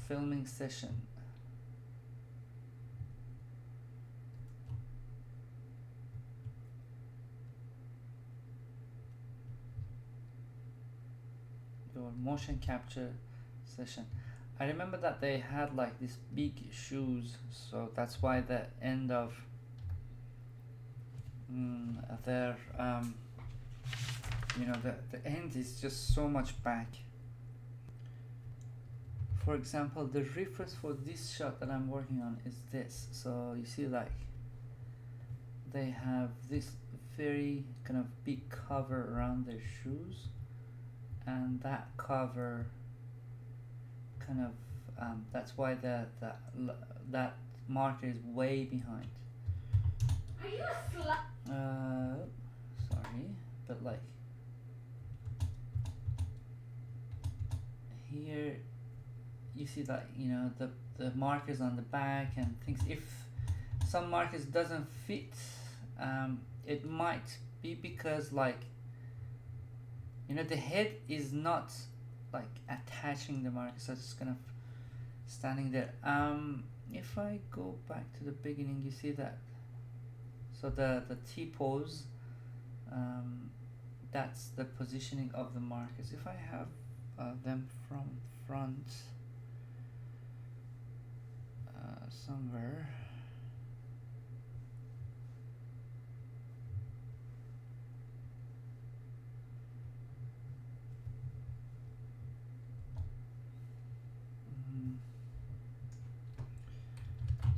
filming session. Your motion capture session. I remember that they had like these big shoes, so that's why the end of their you know, the end is just so much back. For example, the reference for this shot that I'm working on is this. So you see, like, they have this very kind of big cover around their shoes, and that cover kind of that's why that marker is way behind. Are you a slut? Sorry, but like here you see that, you know, the markers on the back and things. If some markers doesn't fit, it might be because, like, you know, the head is not like attaching the marker, so it's just kind of standing there. If I go back to the beginning, you see that, so the T pose, that's the positioning of the markers. If I have them from front somewhere,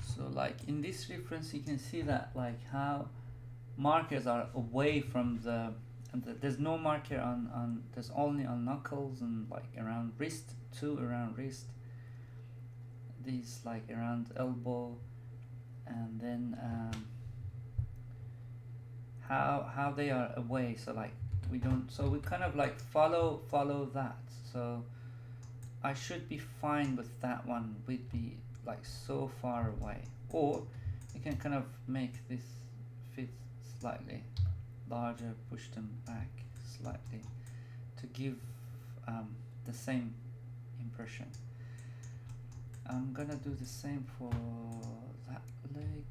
so like in this reference you can see that, like, how markers are away from there's no marker on there's only on knuckles and like around wrist, two around wrist, these like around elbow, and then how they are away, so like we don't, so we kind of like follow that. So I should be fine with that one. We'd be like so far away, or you can kind of make this fit slightly larger, push them back slightly to give the same impression. I'm gonna do the same for that leg,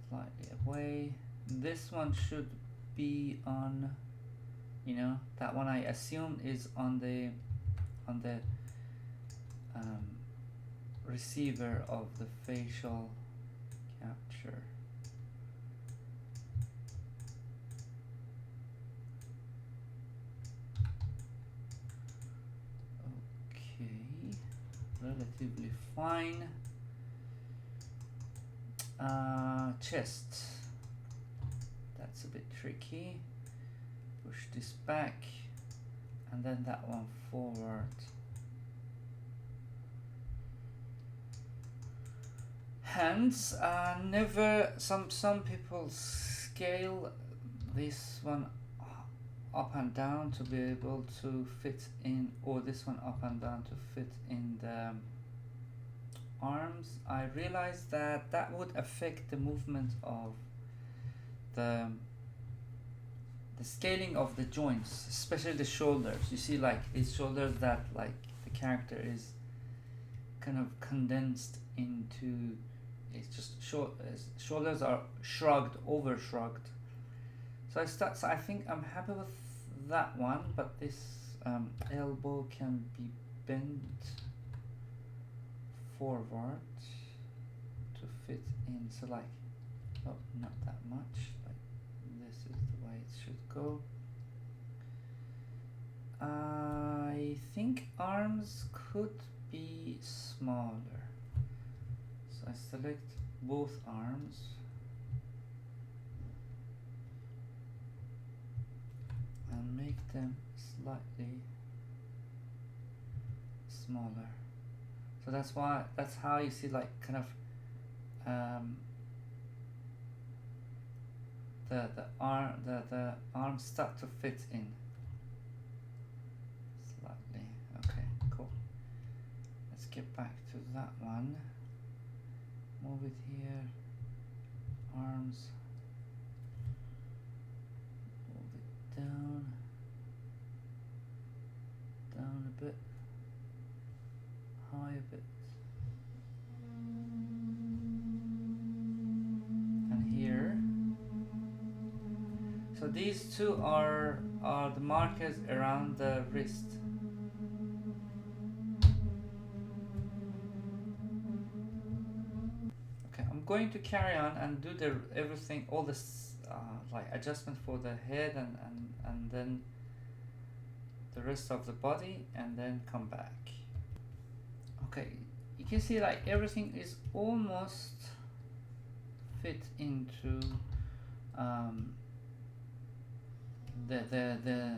slightly away. This one should be on, you know, that one I assume is on the receiver of the facial capture. Okay, relatively fine. Chest, that's a bit tricky. Push this back and then that one forward. Hands, never, some people scale this one up and down to be able to fit in, or this one up and down to fit in the arms. I realized that that would affect the movement of the scaling of the joints, especially the shoulders. You see, like, these shoulders that, like, the character is kind of condensed into, it's just shoulders are shrugged, over shrugged. So I think I'm happy with that one, but this elbow can be bent forward to fit in. So like, oh, not that much. Like, this is the way it should go. I think arms could be smaller. So I select both arms and make them slightly smaller. So that's how you see like kind of the arms start to fit in slightly. Okay, cool. Let's get back to that one. Move it here. Arms. Move it down. Down a bit. High a bit. And here. So these two are the markers around the wrist. Okay, I'm going to carry on and do the everything, all this like adjustment for the head and then the rest of the body, and then come back. Okay, you can see like everything is almost fit into the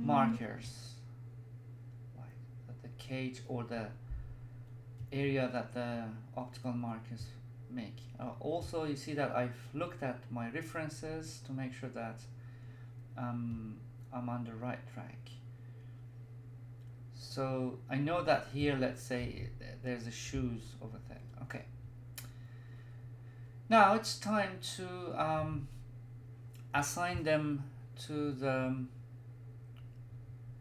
markers, like the cage or the area that the optical markers make. Also, you see that I've looked at my references to make sure that I'm on the right track. So I know that here, let's say there's a shoes over there. Okay. Now it's time to assign them to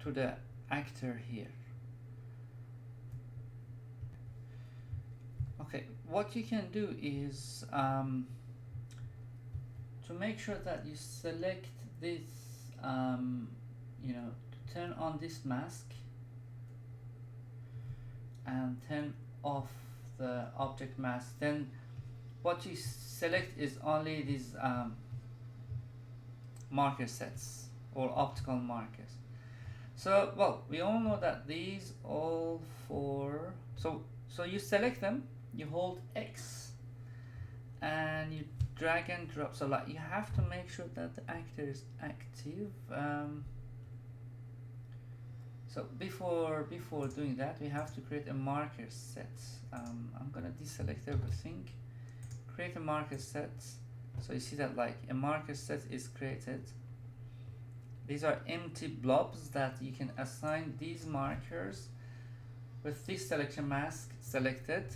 the actor here. Okay, what you can do is to make sure that you select this, you know, to turn on this mask and turn off the object mask. Then what you select is only these marker sets or optical markers. So, well, we all know that these all four, so you select them, you hold X and you drag and drop. So like you have to make sure that the actor is active. So before doing that, we have to create a marker set. I'm gonna deselect everything, create a marker set. So you see that like a marker set is created. These are empty blobs that you can assign these markers with this selection mask selected.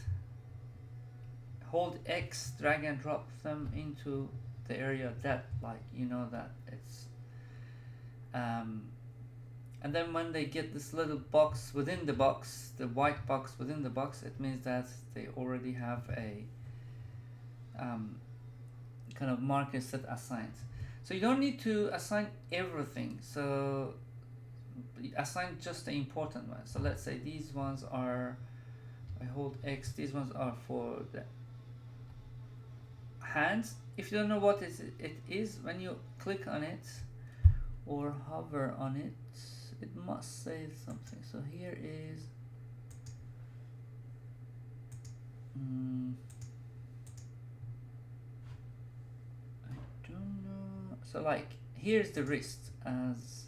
Hold X, drag and drop them into the area that, like, you know that it's and then when they get this little box within the box, the white box within the box, it means that they already have a kind of marker set assigned. So you don't need to assign everything, so assign just the important ones. So let's say these ones are, I hold X, these ones are for the hands. If you don't know what it is, when you click on it or hover on it, it must say something. So here is I don't know. So like here's the wrist, as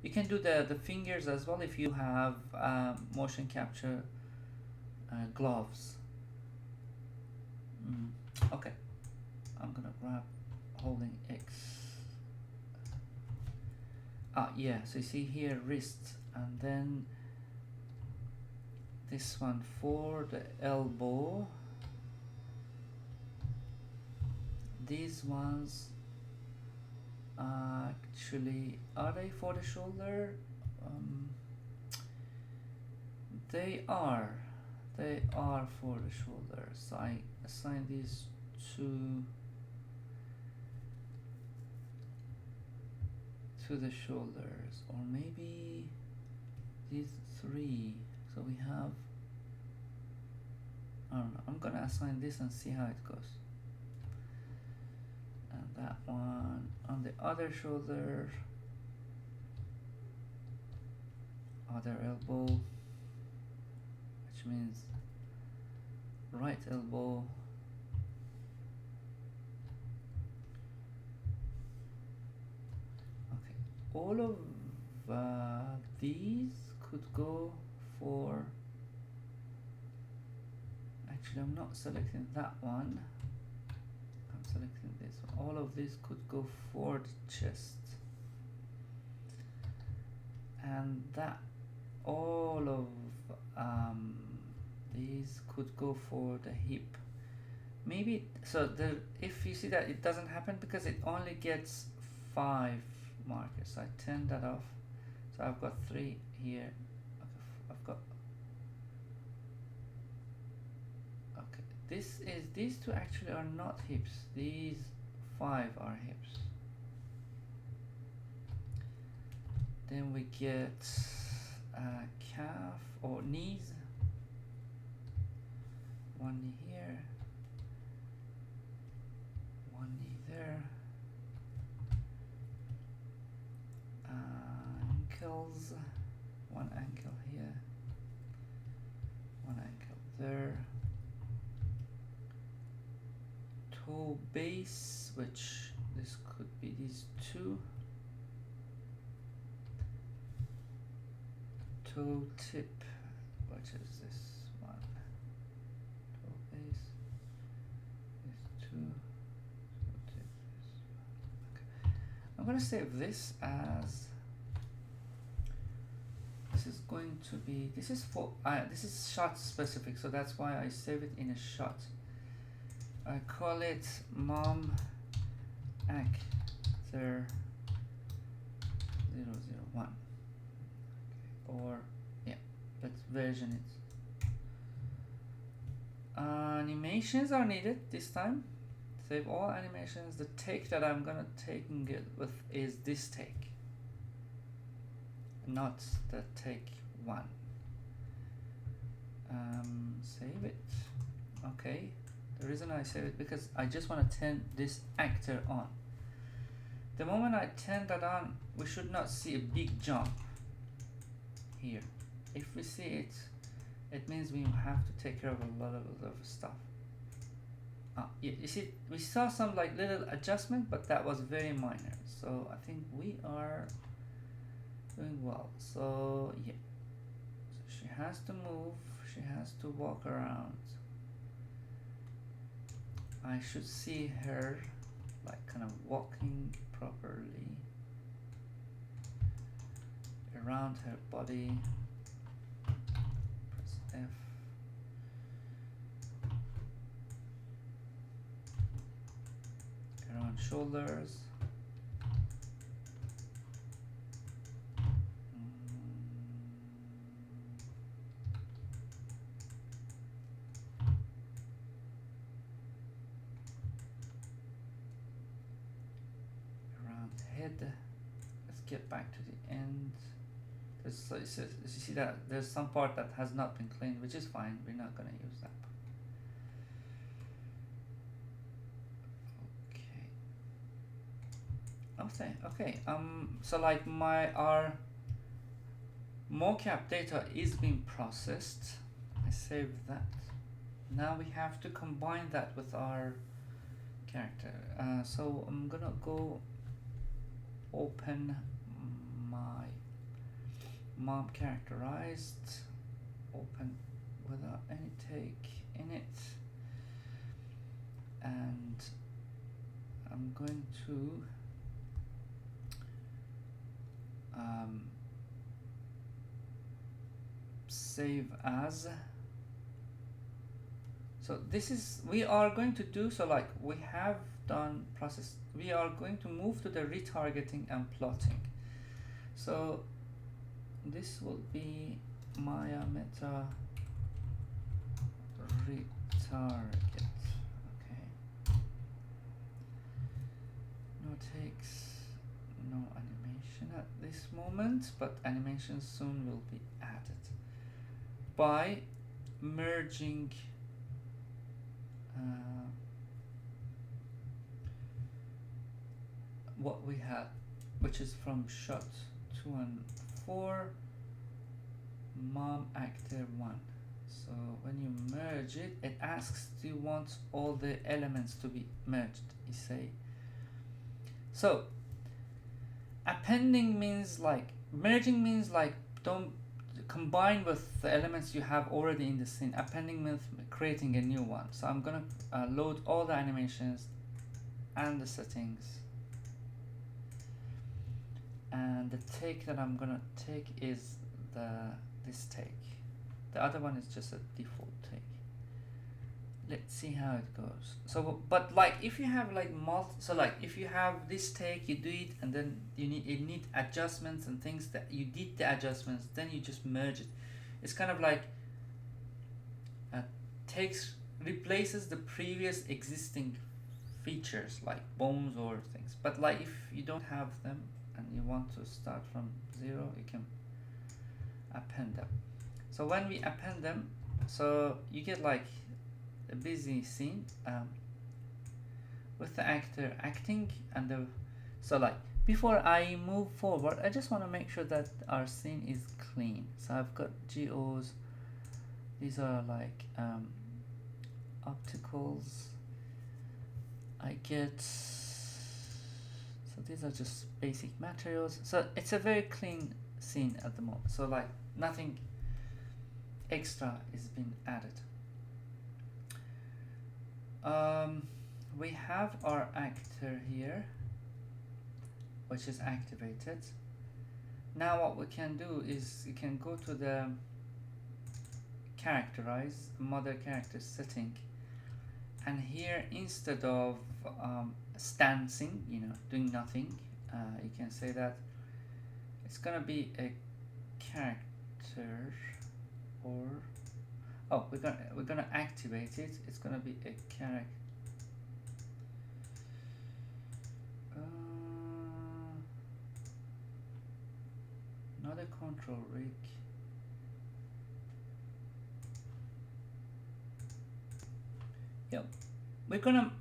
you can do the fingers as well if you have motion capture gloves. Okay, I'm gonna grab holding X. Yeah, so you see here wrist, and then this one for the elbow. These ones actually, are they for the shoulder? They are for the shoulder. So I assign these to the shoulders, or maybe these three. So we have, I don't know, I'm gonna assign this and see how it goes. And that one on the other shoulder, other elbow, which means right elbow, all of these could go for, actually I'm not selecting that one, I'm selecting this one. All of these could go for the chest, and that all of these could go for the hip. Maybe, so the, if you see that it doesn't happen because it only gets 5 markers, so I turn that off. So I've got 3 here. I've got, okay, this is, these 2 actually are not hips, these 5 are hips. Then we get calf or knees, 1 knee here, 1 knee there, ankles, 1 ankle here, 1 ankle there, toe base, which this could be these 2, toe tip, which is this one, toe base, these 2, toe tip, this one. Okay. I'm going to save this as, this is going to be, this is for, this is shot specific, so that's why I save it in a shot. I call it mom actor 001. Or yeah, let's version it. Animations are needed this time. Save all animations. The take that I'm gonna take it with is this take, not the take 1. Save it. Okay. The reason I save it because I just want to turn this actor on. The moment I turn that on, we should not see a big jump here. If we see it, it means we have to take care of a lot of stuff. Yeah, you see, we saw some like little adjustment, but that was very minor. So I think we are doing well. So yeah, so she has to move, she has to walk around. I should see her like kind of walking properly around her body. Press F. Around shoulders. Let's get back to the end. So you see that there's some part that has not been cleaned, which is fine. We're not going to use that. Okay. Okay. So like our mocap data is being processed. I saved that. Now we have to combine that with our character. So I'm gonna go open my mom characterized, open without any take in it, and I'm going to save as. So this is, we are going to do, so like we have done process, we are going to move to the retargeting and plotting. So this will be Maya meta retarget. Okay. No takes, no animation at this moment, but animation soon will be added by merging what we had, which is from shot 2 and 4, mom actor 1. So when you merge it, it asks, do you want all the elements to be merged? You say. So appending means like merging means like don't combine with the elements you have already in the scene. Appending means creating a new one. So I'm gonna load all the animations and the settings, and the take that I'm gonna take is this take. The other one is just a default take. Let's see how it goes. So but like if you have like so like if you have this take, you do it, and then you need adjustments and things that you did the adjustments, then you just merge it. It's kind of like replaces the previous existing features like bones or things. But like if you don't have them and you want to start from zero, you can append them. So when we append them, so you get like a busy scene with the actor acting, and so like before I move forward, I just want to make sure that our scene is clean. So I've got geos. These are like opticals. I get, so these are just basic materials. So it's a very clean scene at the moment. So like nothing extra is being added. We have our actor here, which is activated. Now what we can do is you can go to the characterize mother character setting, and here instead of stancing, doing nothing, you can say that it's gonna be a character, or we're gonna activate it. It's gonna be a character. Not a control rig. Yep. We're gonna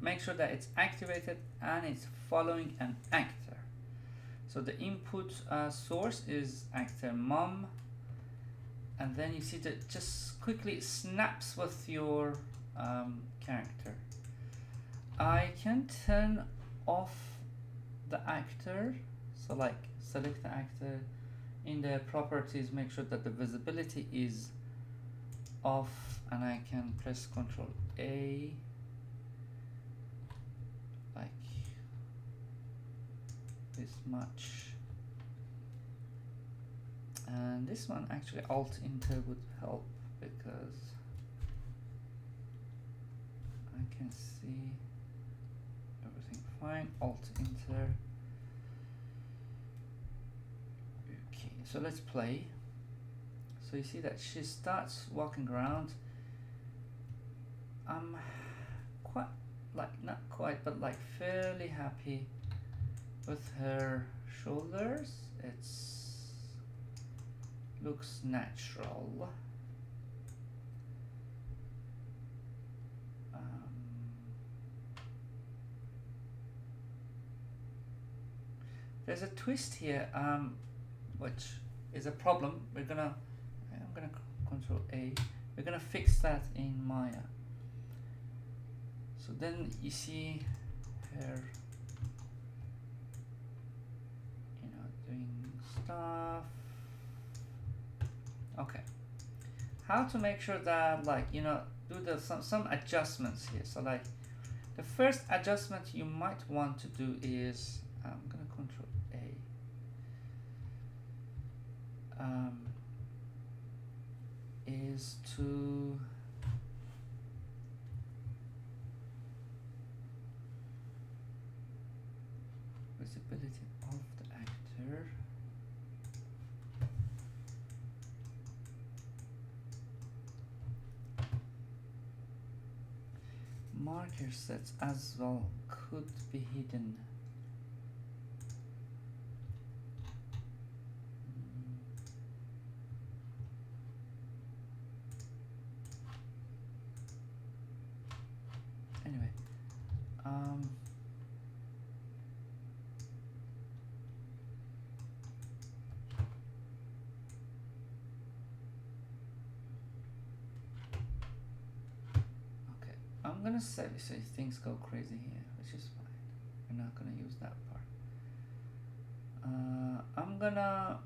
make sure that it's activated and it's following an actor. So the input source is actor mom, and then you see that just quickly snaps with your character. I can turn off the actor, so like select the actor in the properties, make sure that the visibility is off, and I can press Ctrl A, like this much, and this one actually Alt Enter would help because I can see everything fine. Alt Enter. Okay, so let's play. So you see that she starts walking around. I'm quite, like not quite, but like fairly happy with her shoulders. It's looks natural. There's a twist here, which is a problem. I'm gonna Control A. We're gonna fix that in Maya. So then you see her, doing stuff. Okay. How to make sure that do some adjustments here. So like the first adjustment you might want to do is I'm gonna Control A. Is to visibility of the actor. Marker sets as well could be hidden. Anyway, okay, I'm gonna say things go crazy here, which is fine. We're not gonna use that part. I'm gonna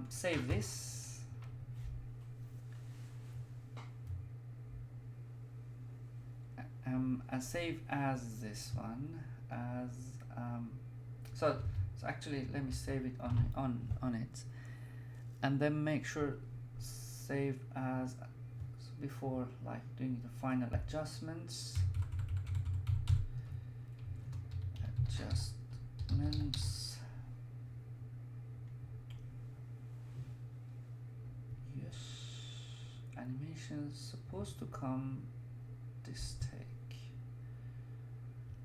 save this. And save as this one as so actually let me save it on it, and then make sure save as before, like doing the final adjustments. Yes, animations supposed to come this take.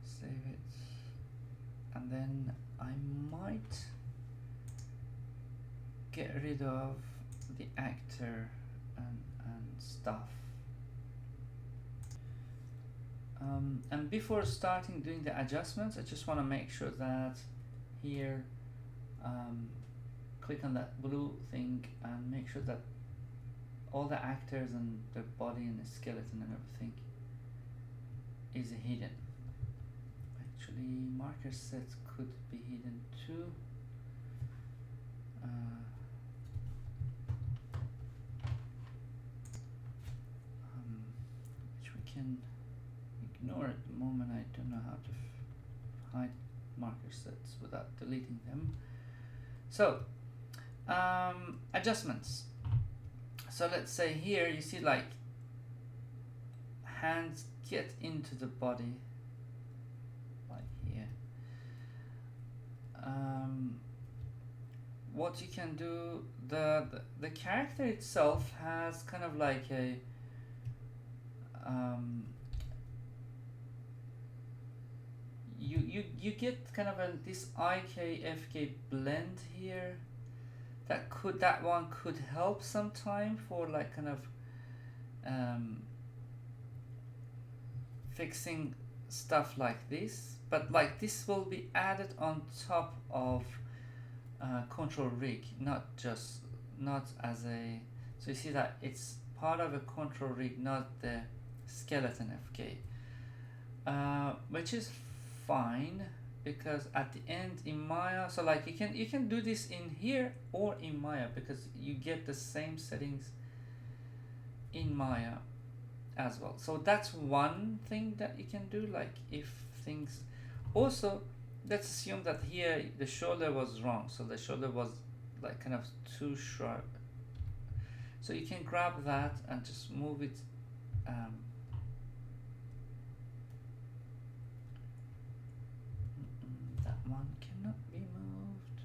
Save it, and then I might get rid of the actor and stuff. And before starting doing the adjustments, I just want to make sure that here, click on that blue thing and make sure that all the actors and their body and the skeleton and everything is hidden. Actually, marker sets could be hidden too. Which we can ignore at the moment. I don't know how to hide marker sets without deleting them. So adjustments. So let's say here you see like hands get into the body like here. What you can do, the character itself has kind of like a you get kind of this IK-FK blend here that one could help sometime for like kind of fixing stuff like this, but like this will be added on top of control rig, not as a, so you see that it's part of a control rig, not the skeleton FK, which is fine, because at the end in Maya, so like you can do this in here or in Maya, because you get the same settings in Maya as well. So that's one thing that you can do, like if things, also let's assume that here the shoulder was wrong, so the shoulder was like kind of too sharp, so you can grab that and just move it that one cannot be moved.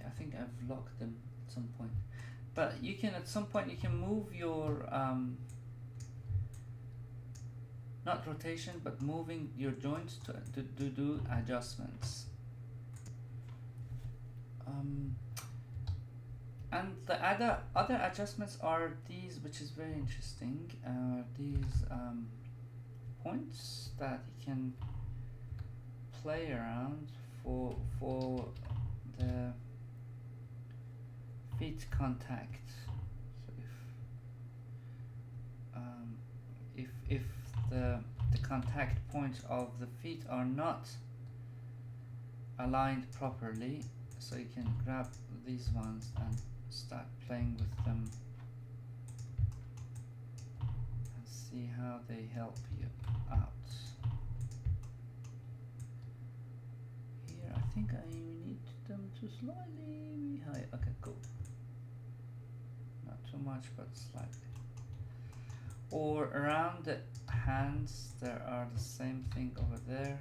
I think I've locked them at some point, but you can at some point you can move your not rotation, but moving your joints to do adjustments. And the other adjustments are these, which is very interesting. These points that you can play around for the feet contact. So if the contact points of the feet are not aligned properly, so you can grab these ones and start playing with them and see how they help you out. Here I think I need them to slightly be high. Okay, cool. Not too much, but slightly. Or around the hands, there are the same thing over there.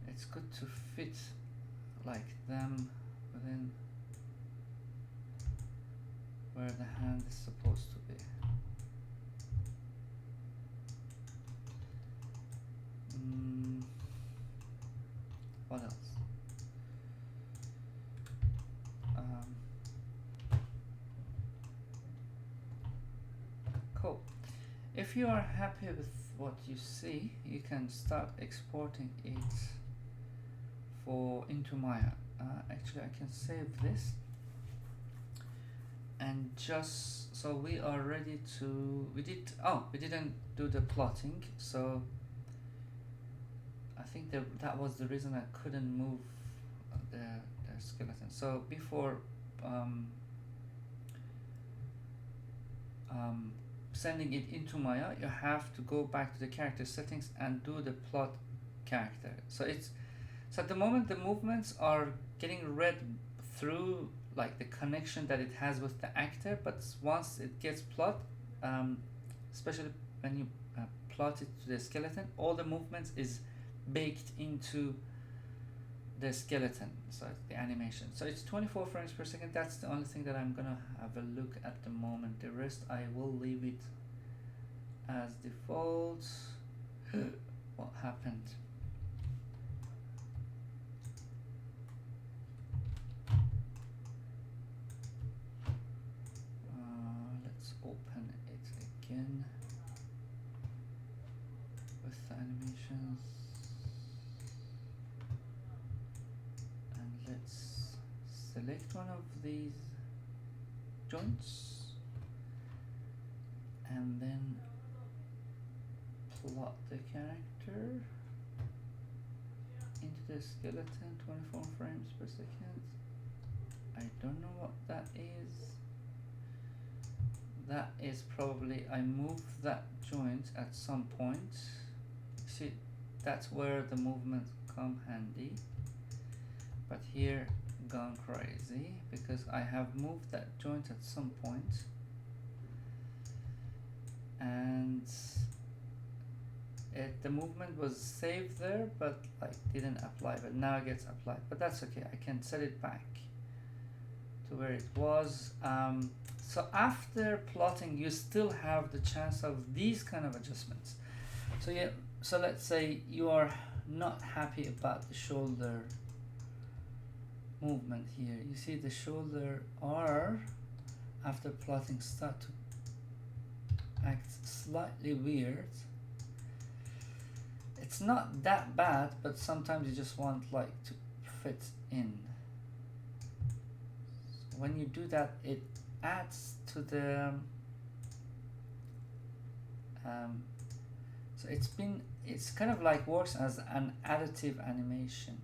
It's good to fit like them within where the hand is supposed to be. What else? Cool. If you are happy with what you see, you can start exporting it into Maya. Actually, I can save this And just so we are ready to, we didn't do the plotting, so I think that was the reason I couldn't move the skeleton. So before sending it into Maya, you have to go back to the character settings and do the plot character. So at the moment the movements are getting read through like the connection that it has with the actor, but once it gets plot, especially when you plot it to the skeleton, all the movements is baked into the skeleton, so the animation. So it's 24 frames per second. That's the only thing that I'm gonna have a look at the moment. The rest I will leave it as default. What happened? Let's open it again with the animations, and let's select one of these joints and then plot the character into the skeleton, 24 frames per second. I don't know what that is. That is probably, I moved that joint at some point. See, that's where the movements come handy. But here, gone crazy because I have moved that joint at some point, and the movement was saved there, but like didn't apply. But now it gets applied. But that's okay. I can set it back to where it was. So after plotting, you still have the chance of these kind of adjustments. So yeah, so let's say you are not happy about the shoulder movement here. You see the shoulder are, after plotting, start to act slightly weird. It's not that bad, but sometimes you just want like to fit in. So when you do that, it adds to the so it's kind of like works as an additive animation.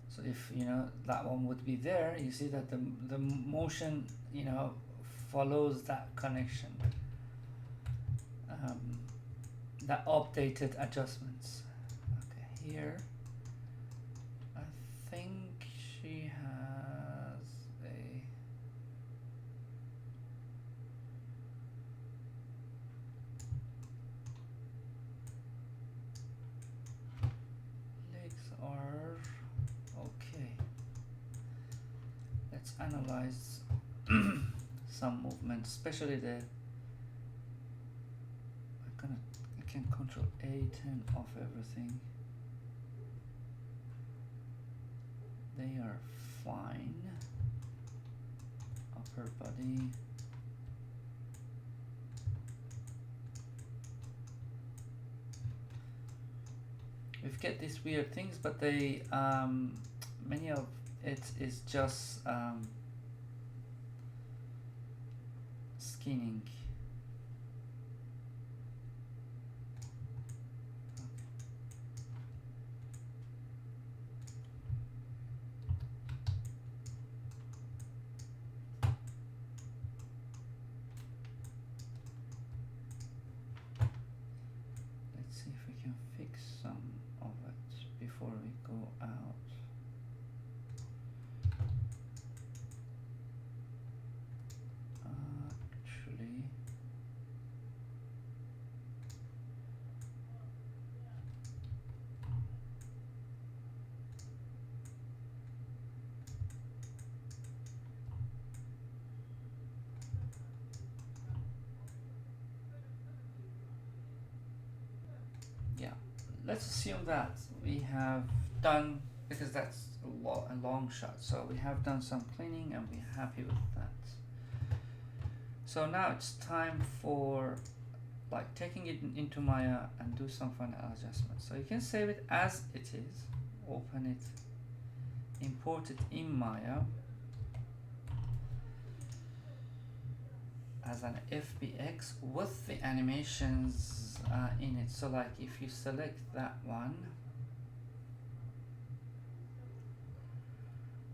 So if you know that one would be there, you see that the motion, you know, follows that connection, that updated adjustments. Okay, here I think she has a legs are okay. Let's analyze some movements, especially the I can control A, turn off everything. They are fine. Upper body. We've get these weird things, but they many of it is just skinning. Let's see if we can fix some of it before we go out. Actually, yeah, let's assume that we have done, because that's a long shot, so we have done some cleaning and we're happy with that. So now it's time for like taking it into Maya and do some final adjustments. So you can save it as it is, open it, import it in Maya, as an FBX with the animations in it. So like if you select that one,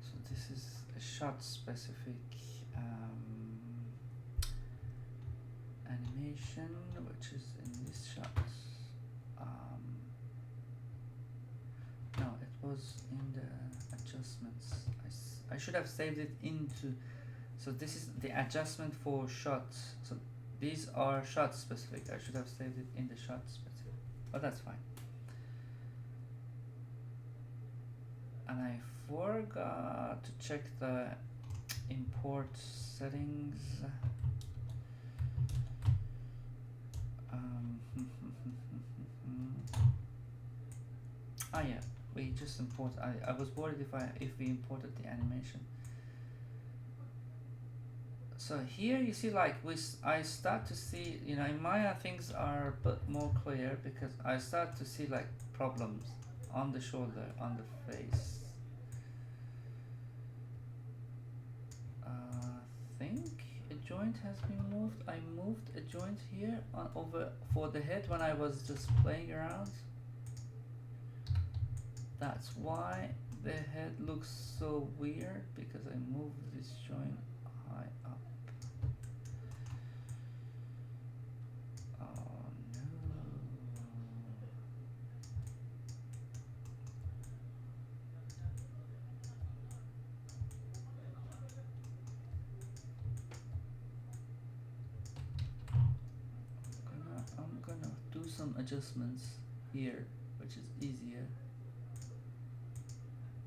so this is a shot specific animation, which is in this shot. No, it was in the adjustments. I should have saved it into, so this is the adjustment for shots. So these are shot specific. I should have saved it in the shot specific, but that's fine. And I forgot to check the import settings. Yeah, we just import. I was worried if we imported the animation. So here you see, like I start to see, you know, in Maya things are a bit more clear because I start to see like problems on the shoulder, on the face. I think a joint has been moved. I moved a joint here over for the head when I was just playing around. That's why the head looks so weird, because I moved this joint high up. Oh no. I'm gonna do some adjustments here, which is easier,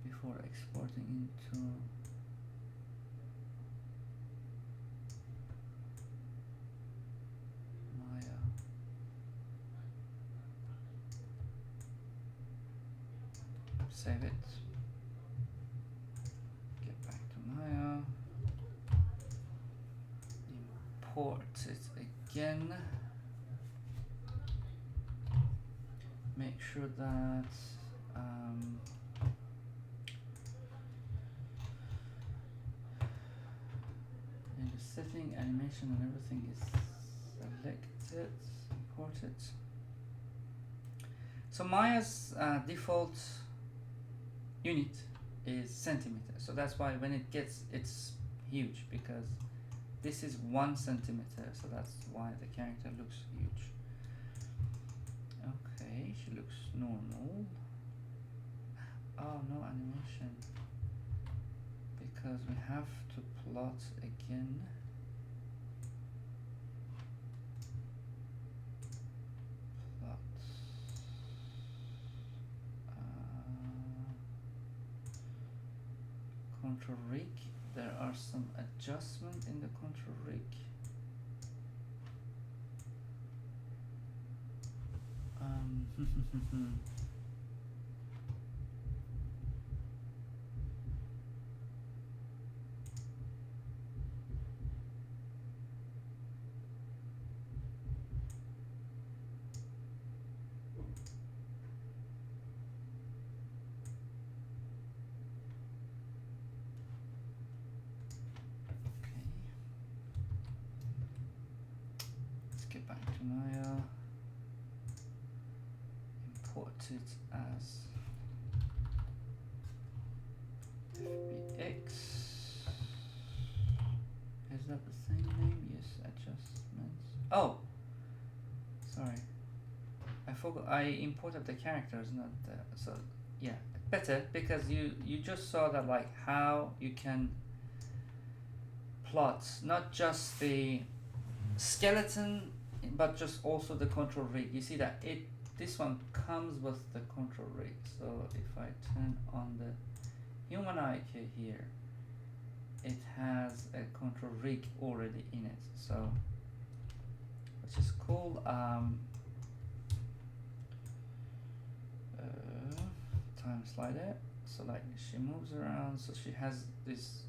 before exporting into Maya. Save it. Get back to Maya. Import it again. Make sure that in the setting, animation and everything is selected, imported. So Maya's default unit is centimeter. So that's why when it gets, it's huge, because this is 1 centimeter. So that's why the character looks huge. Okay, she looks normal. Oh, no animation, because we have to plot again. Plot. Control rig. There are some adjustments in the control rig. Back to Maya, import it as FBX. Is that the same name? Yes, adjustments. Oh, sorry, I forgot. I imported the characters, not the. So yeah, better, because you just saw that, like how you can plot not just the skeleton, but just also the control rig. You see that this one comes with the control rig. So if I turn on the human IK here, it has a control rig already in it. So which is cool. Time slider. So like she moves around. So she has these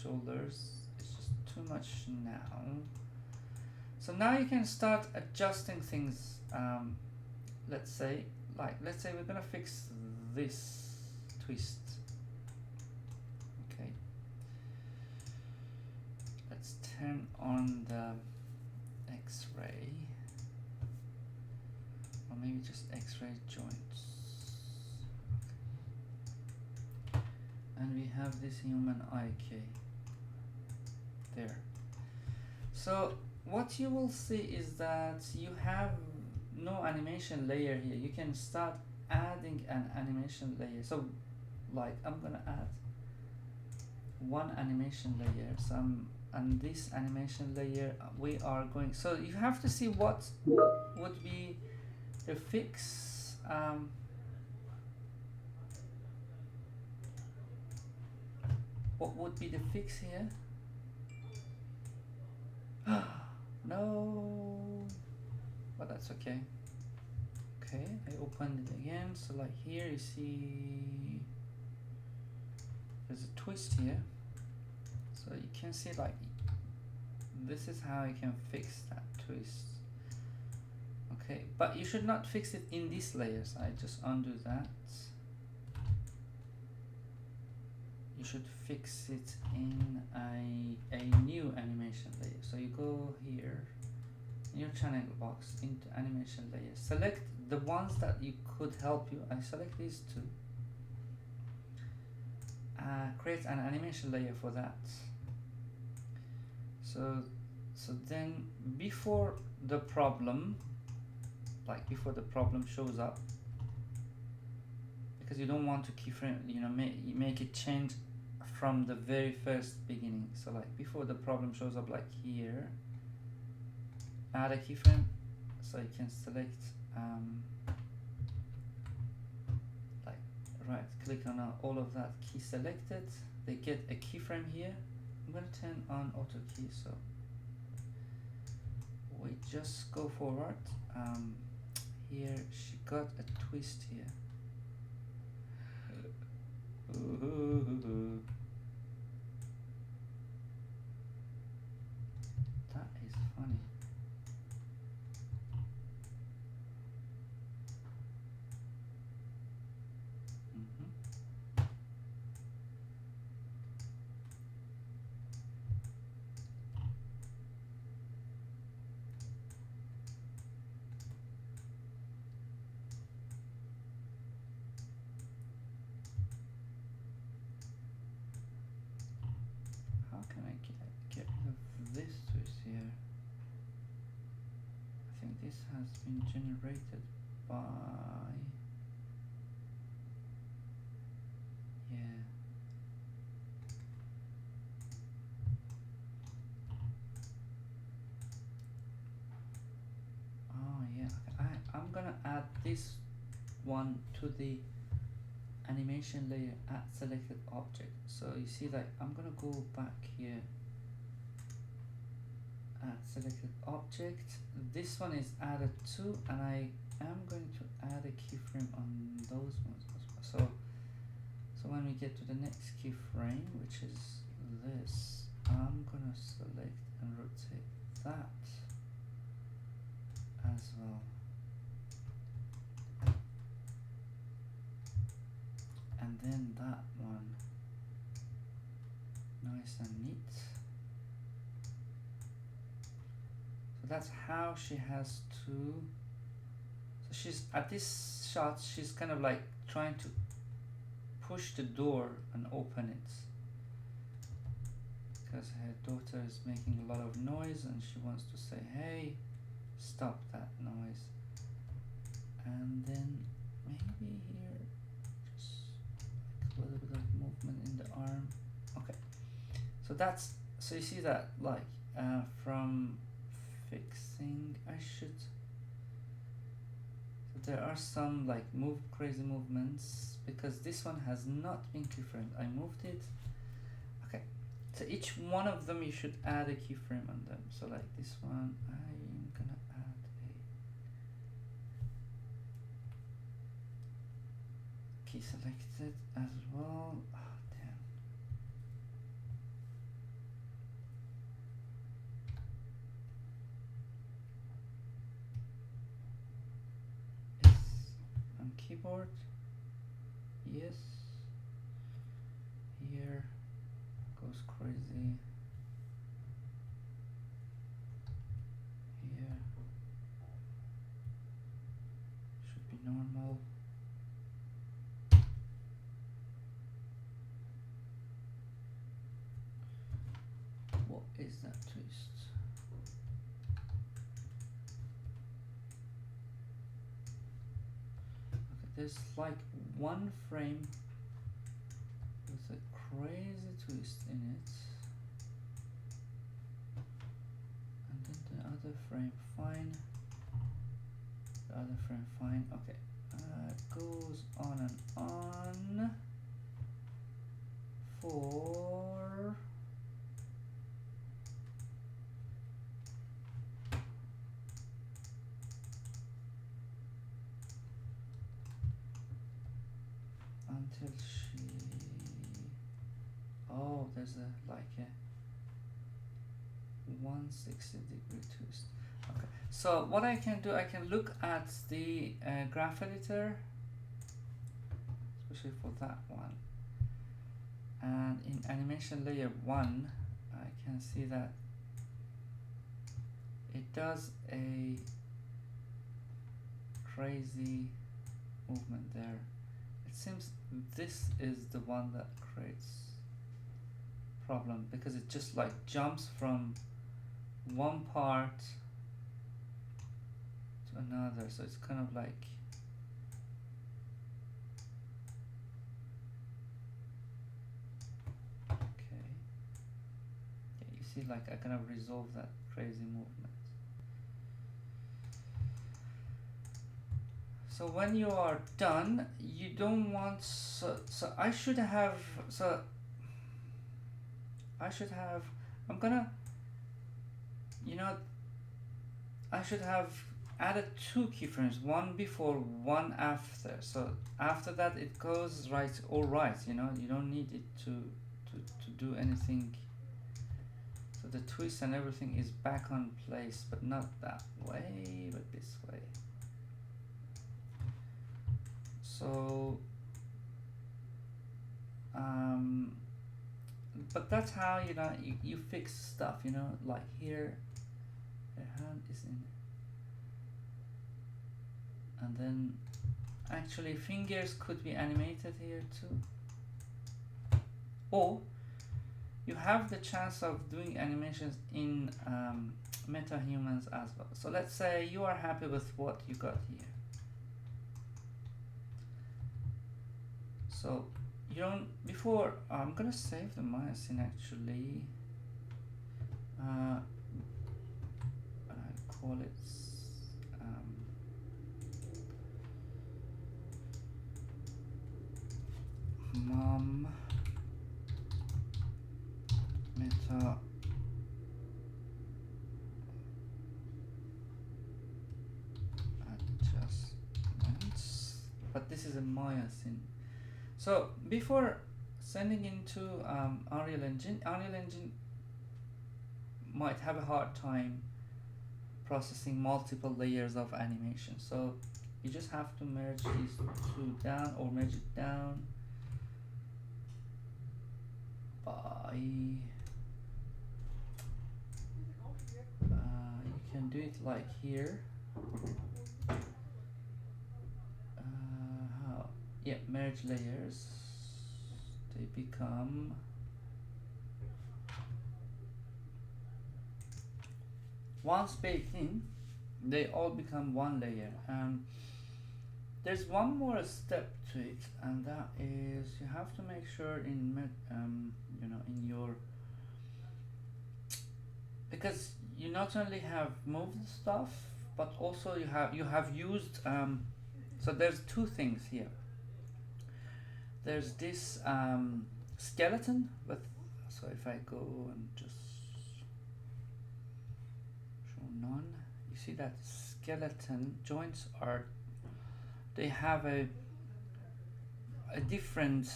shoulders. It's just too much now. So now you can start adjusting things. Let's say we're gonna fix this twist. Okay. Let's turn on the X-ray, or maybe just X-ray joints. And we have this human IK there. So what you will see is that you have no animation layer here. You can start adding an animation layer. So like I'm gonna add one animation layer, and this animation layer we are going, so you have to see what would be the fix. What would be the fix here? No, but that's okay. Okay, I opened it again. So like here you see there's a twist here, so you can see like this is how you can fix that twist. Okay, but you should not fix it in these layers. I just undo that. You should fix it in a new animation layer. So you go here in your channel box into animation layers, select the ones that you could help you. I select these two. Create an animation layer for that. So then before the problem, like before the problem shows up, because you don't want to keyframe, you know, make it change from the very first beginning. So like before the problem shows up, like here, add a keyframe. So you can select like right click on all of that key selected, they get a keyframe here. I'm going to turn on auto key, so we just go forward. Here she got a twist here. That is funny. How can I get rid of this twist here? I think this has been generated by, yeah. Oh yeah, I'm gonna add this one to the animation layer at selected object. So you see that I'm gonna go back here at selected object. This one is added to, and I am going to add a keyframe on those ones as well. So when we get to the next keyframe, which is this, I'm gonna select and rotate that as well. And then that one, nice and neat. So that's how she has to, so she's at this shot, she's kind of like trying to push the door and open it, because her daughter is making a lot of noise and she wants to say, hey, stop that noise. And then maybe here just like a little bit of movement in the arm. Okay, so that's, so you see that like from fixing, I should, so there are some like crazy movements because this one has not been keyframed. I moved it. Okay, so each one of them you should add a keyframe on them. So like this one, I'm gonna add a key selected as well. Oh, damn. Yes, on keyboard. Yes. Here goes crazy. Here. normal. What is that twist? Okay, there's like one frame with a crazy twist in it, and then the other frame fine, the other frame fine. Okay, goes on and on for until she, oh, there's a like a 160-degree twist. Okay, so what I can do, I can look at the graph editor, especially for that one, and in animation layer 1 I can see that it does a crazy movement there. It seems this is the one that creates problem, because it just like jumps from one part to another, so it's kind of like okay. Yeah, you see, like I kind of resolve that crazy movement. So when you are done, you don't want, so I should have, I'm gonna, you know, I should have added 2 keyframes, one before, one after. So after that it goes right, all right, you know, you don't need it to do anything. So the twist and everything is back on place, but not that way, but this way. So but that's how, you know, you fix stuff, you know, like here the hand is in, and then actually fingers could be animated here too, or you have the chance of doing animations in Metahumans as well. So let's say you are happy with what you got here. So you don't, before, I'm gonna save the myosin actually. I call it mom meta adjustments, but this is a myosin. So before sending into Unreal Engine might have a hard time processing multiple layers of animation. So you just have to merge these 2 down, or merge it down by you can do it like here. How? Yeah, merge layers. They become once baked in, they all become one layer. There's one more step to it, and that is you have to make sure in you know, in your, because you not only have moved stuff, but also you have used so there's 2 things here. There's this skeleton with, so if I go and just show none, you see that skeleton joints are, they have a different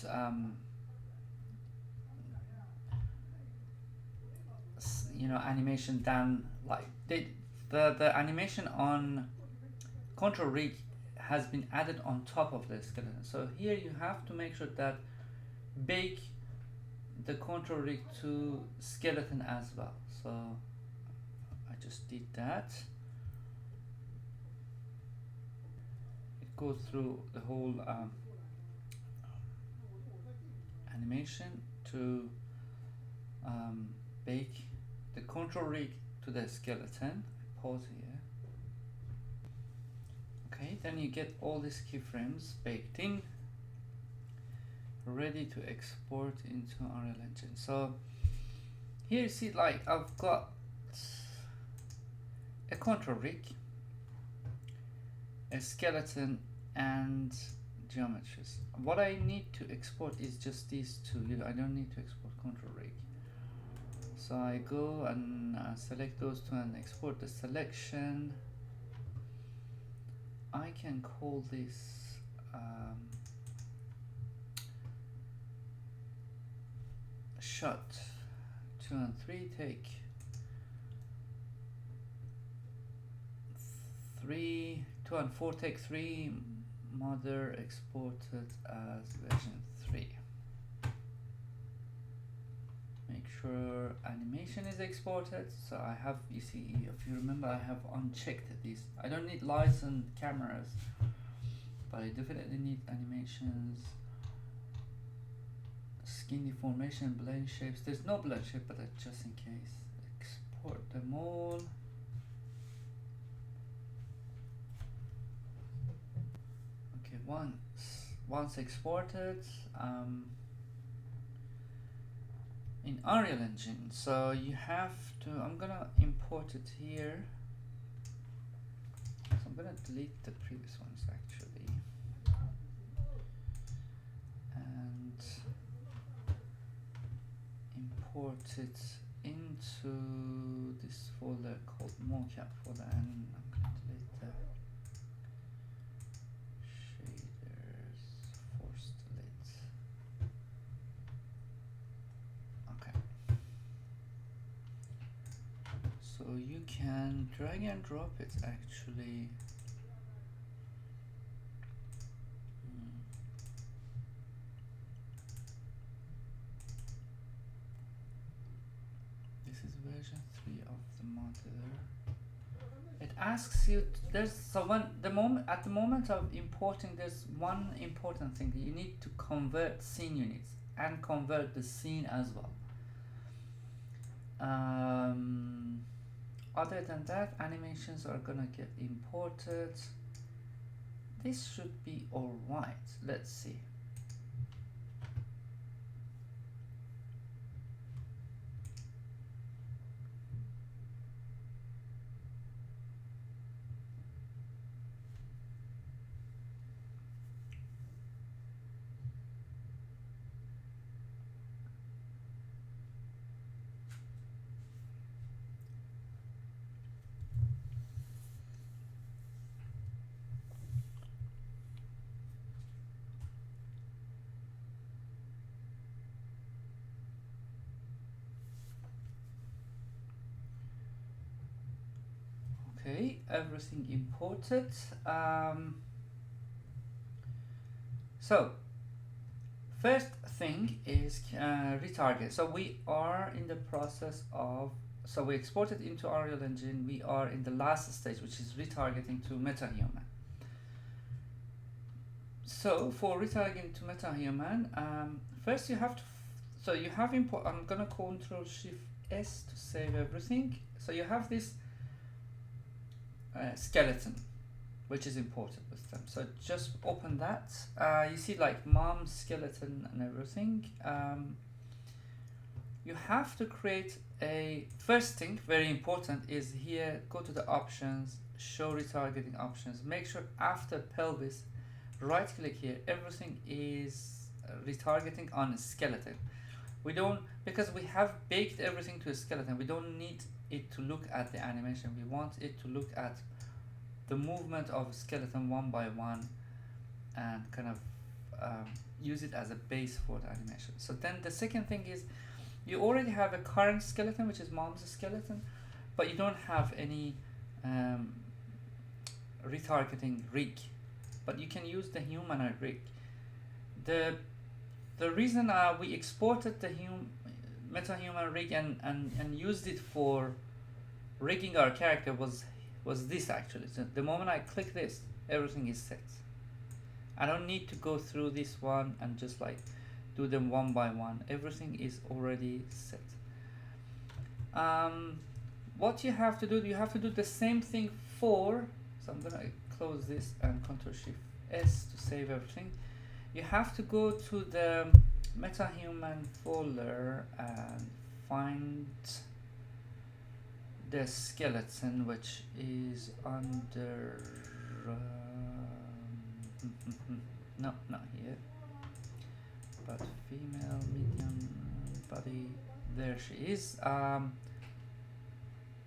you know, animation than like the animation on control rig has been added on top of the skeleton. So here you have to make sure that bake the control rig to skeleton as well. So I just did that. go through the whole animation to bake the control rig to the skeleton. Pause here. Okay, then you get all these keyframes baked in, ready to export into Unreal Engine. So here you see, like, I've got a control rig, a skeleton, and geometries. What I need to export is just these two. I don't need to export control rig. So I go and select those two and export the selection. I can call this shot 2 and 3, take 3, 2 and 4, take 3, mother exported as version 3. Make sure animation is exported. So I have, you see, if you remember, I have unchecked these. I don't need lights and cameras, but I definitely need animations, skin deformation, blend shapes. There's no blend shape, but just in case. Export them all. Okay, once exported, in Unreal Engine, so you have to, I'm gonna import it here. So I'm gonna delete the previous ones actually, and import it into this folder called Mocap folder, and I'm gonna delete the shaders, force delete. Okay. So you can drag and drop it actually. This is version 3 of the modeler. It asks you, there's at the moment of importing, there's one important thing. You need to convert scene units and convert the scene as well. Other than that, animations are gonna get imported. This should be alright. Let's see. Okay, everything imported. So first thing is retarget. So we are in the process of, so we exported into Unreal Engine. We are in the last stage, which is retargeting to Metahuman. So for retargeting to Metahuman, first you have to, so you have import, I'm gonna Control Shift S to save everything. So you have this skeleton, which is imported with them. So just open that. You see like mom skeleton and everything. You have to create a, first thing, very important, is here, go to the options, show retargeting options. Make sure after pelvis, right click here, everything is retargeting on a skeleton. We don't, because we have baked everything to a skeleton, we don't need it to look at the animation. We want it to look at the movement of a skeleton one by one and kind of use it as a base for the animation. So then the second thing is, you already have a current skeleton, which is mom's skeleton, but you don't have any retargeting rig, but you can use the humanoid rig. The reason we exported the Metahuman rig and used it for rigging our character was this actually. So the moment I click this, everything is set. I don't need to go through this one and just like do them one by one. Everything is already set. What you have to do, you have to do the same thing for, so I'm gonna close this and Ctrl Shift S to save everything. You have to go to the Metahuman folder and find the skeleton, which is under no, not here, but female, medium, body, there she is.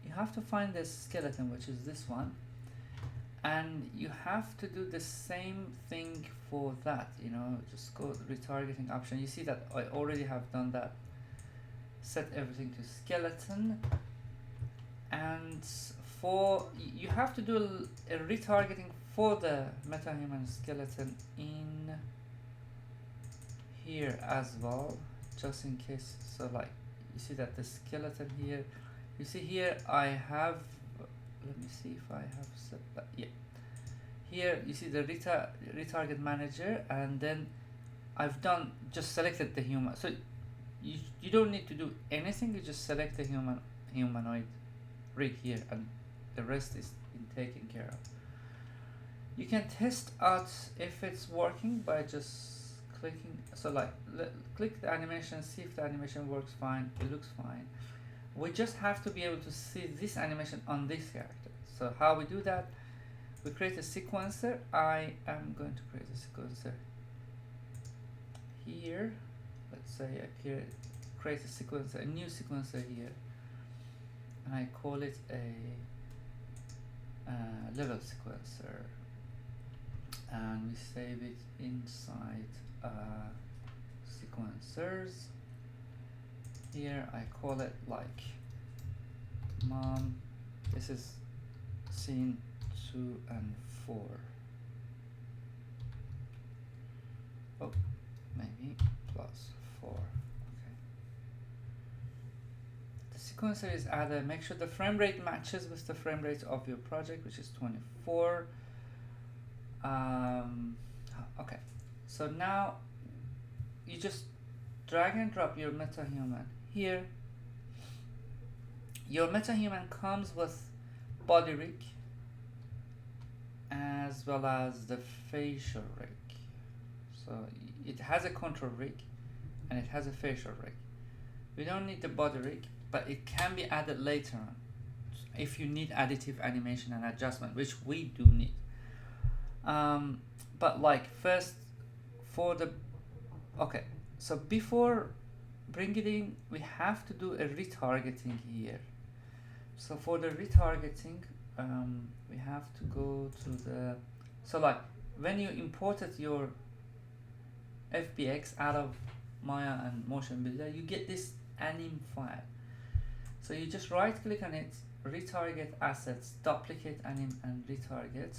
You have to find the skeleton, which is this one, and you have to do the same thing for that, you know, just go to the retargeting option. You see that I already have done that, set everything to skeleton, and for you have to do a retargeting for the Metahuman skeleton in here as well, just in case. So like you see that the skeleton here, you see here I have, let me see if I have set that, yeah, here you see the retarget manager, and then I've done just selected the human. So you don't need to do anything, you just select the humanoid rig here, and the rest is taken care of. You can test out if it's working by just clicking, so like click the animation, see if the animation works fine. It looks fine. We just have to be able to see this animation on this character. So how we do that, we create a sequencer. I am going to create a sequencer here. Let's say I create a sequencer, a new sequencer here, and I call it a level sequencer, and we save it inside sequencers. Here I call it like mom. This is scene 2 and 4. Oh, maybe +4. Okay. The sequencer is added. Make sure the frame rate matches with the frame rate of your project, which is 24. Okay. So now you just drag and drop your Metahuman here. Your Metahuman comes with body rig as well as the facial rig. So it has a control rig and it has a facial rig. We don't need the body rig, but it can be added later on if you need additive animation and adjustment, which we do need. But like first for the, okay, so before bring it in, we have to do a retargeting here. So for the retargeting, we have to go to the, so like when you imported your FBX out of Maya and Motionbuilder, you get this anim file. So you just right click on it, retarget assets, duplicate anim and retarget.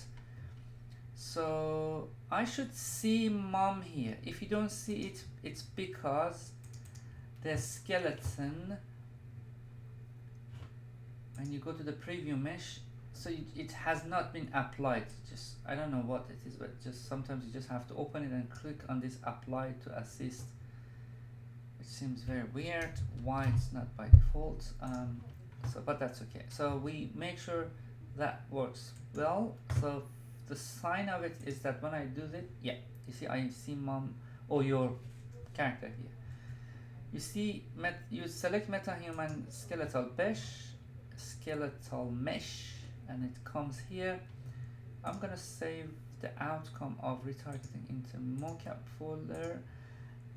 So I should see mom here. If you don't see it, it's because the skeleton, when you go to the preview mesh, so it has not been applied. Just I don't know what it is, but just sometimes you just have to open it and click on this apply to assist, which seems very weird why it's not by default. So but that's okay. So we make sure that works well. So the sign of it is that when I do it, yeah, you see I see mom or your character here. You see you select Metahuman skeletal mesh, and it comes here. I'm gonna save the outcome of retargeting into Mocap folder,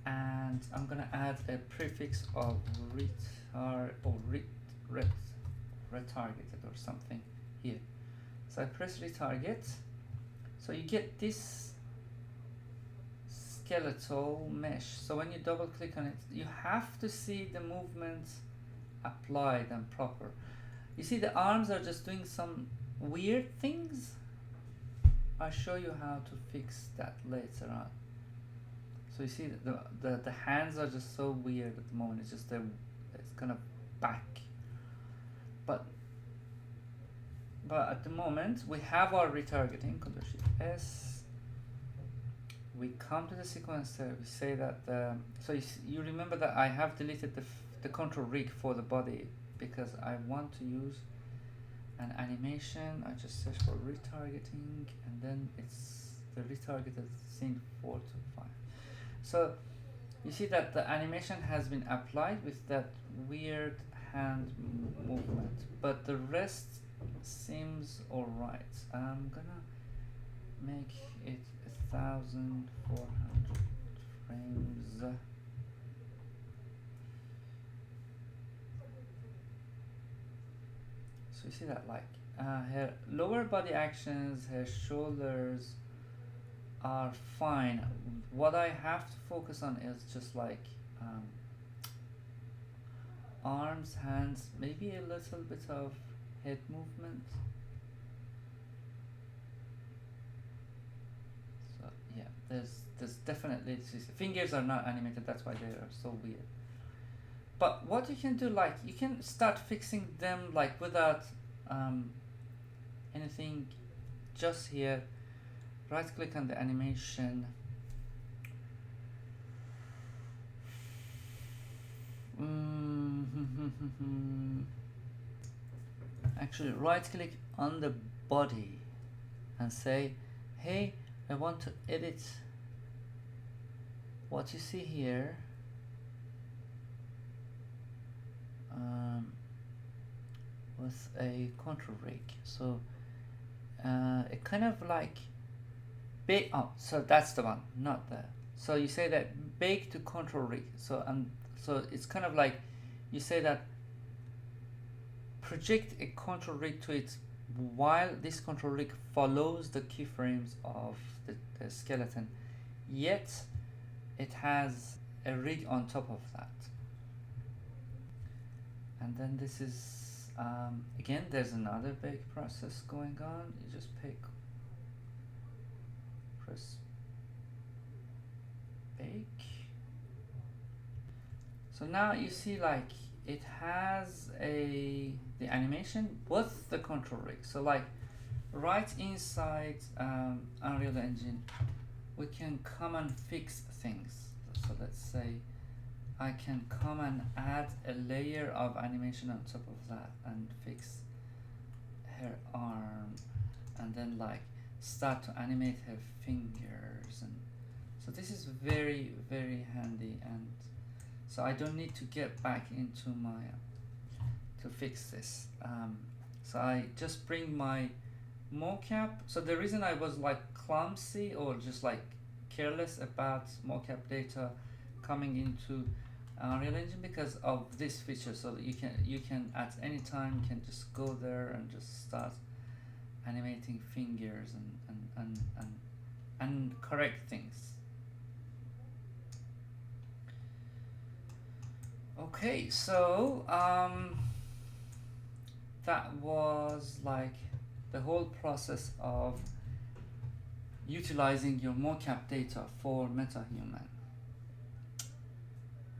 and I'm gonna add a prefix of retargeted or something here. So I press retarget. So you get this skeletal mesh. So when you double click on it, you have to see the movement applied and proper. You see the arms are just doing some weird things. I'll show you how to fix that later on. So you see the hands are just so weird at the moment. It's just it's kind of back. But at the moment we have our retargeting. Ctrl Shift S. we come to the sequencer, we say that, so you remember that I have deleted the control rig for the body because I want to use an animation. I just search for retargeting and then it's the retargeted scene 4 to 5. So you see that the animation has been applied with that weird hand movement, but the rest seems alright. I'm gonna make it 1400 frames. So you see that, like, her lower body actions, her shoulders are fine. What I have to focus on is just like arms, hands, maybe a little bit of head movement. So yeah, there's definitely, fingers are not animated, that's why they are so weird. But what you can do, like, you can start fixing them like without anything, just here, right click on the animation, actually right click on the body and say, hey, I want to edit what you see here with a control rig. So it kind of like so that's the one, not the, so you say that bake to control rig. So so it's kind of like you say that project a control rig to it while this control rig follows the keyframes of the skeleton, yet it has a rig on top of that. And then this is again, there's another bake process going on. You just press bake. So now you see, like, it has the animation with the control rig. So like right inside Unreal Engine, we can come and fix things. So let's say I can come and add a layer of animation on top of that and fix her arm, and then like start to animate her fingers. And so this is very, very handy, and so I don't need to get back into my to fix this. So I just bring my mocap. So the reason I was like clumsy or just like careless about mocap data coming into Unreal Engine, because of this feature. So that you can at any time you can just go there and just start animating fingers and correct things. Okay, so that was like the whole process of utilizing your mocap data for Metahuman.